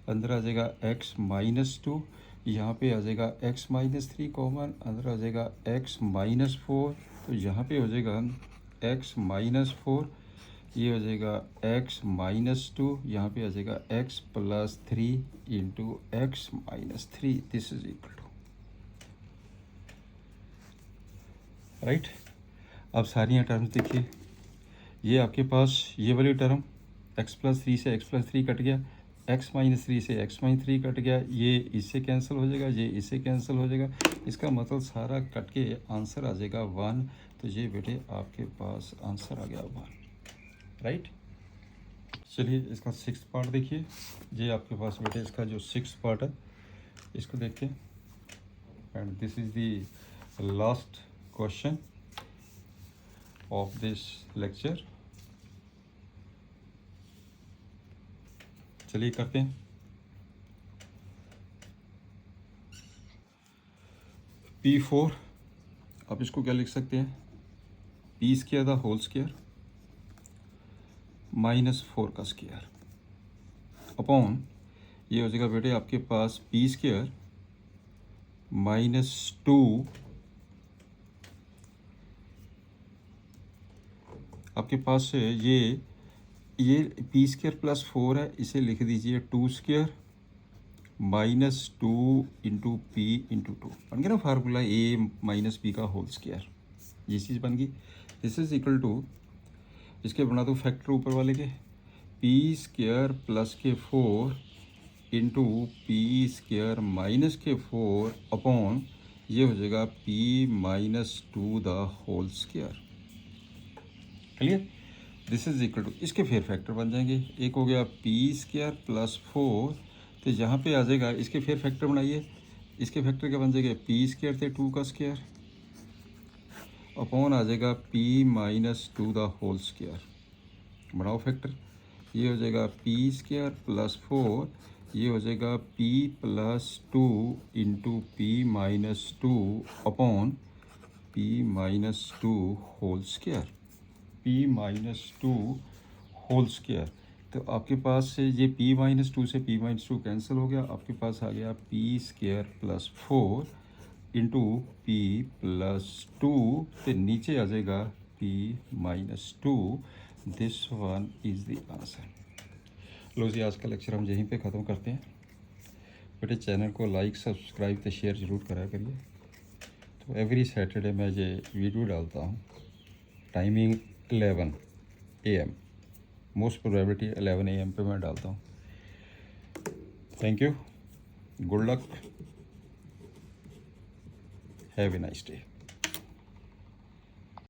अंदर आ जाएगा x माइनस 2, यहाँ पे आ जाएगा x माइनस 3 कॉमन, अंदर आ जाएगा x माइनस 4, तो यहाँ पे हो जाएगा x माइनस 4, ये हो जाएगा x माइनस 2, यहाँ पे आ जाएगा x plus 3 into x minus 3, this is equal to, right. अब सारी टर्म्स देखिए, ये आपके पास ये वाली टर्म x प्लस 3 से x प्लस 3 कट गया, x माइनस 3 से x माइनस 3 कट गया, ये इससे कैंसिल हो जाएगा, ये इससे कैंसिल हो जाएगा, इसका मतलब सारा कट के आंसर आ जाएगा 1, तो ये बेटे आपके पास आंसर आ गया 1, राइट। चलिए इसका 6th पार्ट देखिए, ये आपके पास बेटे इसका जो 6th पार्ट है इसको देखिए, and this is the last question of this lecture. चलिए करते हैं। P4, आप इसको क्या लिख सकते हैं, p² द होल स्क्वायर -4 का स्क्वायर अपॉन, ये हो जाएगा बेटे आपके पास p² -2, आपके पास है ये p² प्लस 4 है, इसे लिख दीजिए 2² -2 इंटू पी इंटू 2, बन गया ना फार्मूला a माइनस b का होल स्क्वायर, ये चीज़ बन गई। दिस इज इक्वल टू, इसके बना दो फैक्टर ऊपर वाले के, p² प्लस के 4 इंटू p² माइनस के 4 अपॉन, ये हो जाएगा p minus 2 the whole square, clear. This is equal to, इसके फिर फैक्टर बन जाएंगे, एक हो गया p² प्लस 4, तो यहाँ पे आ जाएगा, इसके फिर फैक्टर बनाइए, इसके फैक्टर क्या बन जाएगा, p² थे 2 का स्क्वायर अपॉन आ जाएगा p minus 2 the whole square, बनाओ फैक्टर, ये हो जाएगा p² प्लस 4, ये हो जाएगा p plus 2 into p minus 2 upon p minus 2 whole square, p minus 2 whole square. तो आपके पास से ये p माइनस 2 से p माइनस 2 कैंसिल हो गया, आपके पास आ गया p² plus 4 into P plus 2, तो नीचे आ जाएगा p minus 2, this one is the answer. लो जी, आज का लेक्चर हम यहीं पे ख़त्म करते हैं। बेटे चैनल को लाइक सब्सक्राइब तो शेयर ज़रूर करा करिए। तो एवरी सैटरडे मैं ये वीडियो डालता हूँ, timing 11 AM, most probability 11 AM पे मैं डालता हूँ। Thank you, good luck, have a nice day.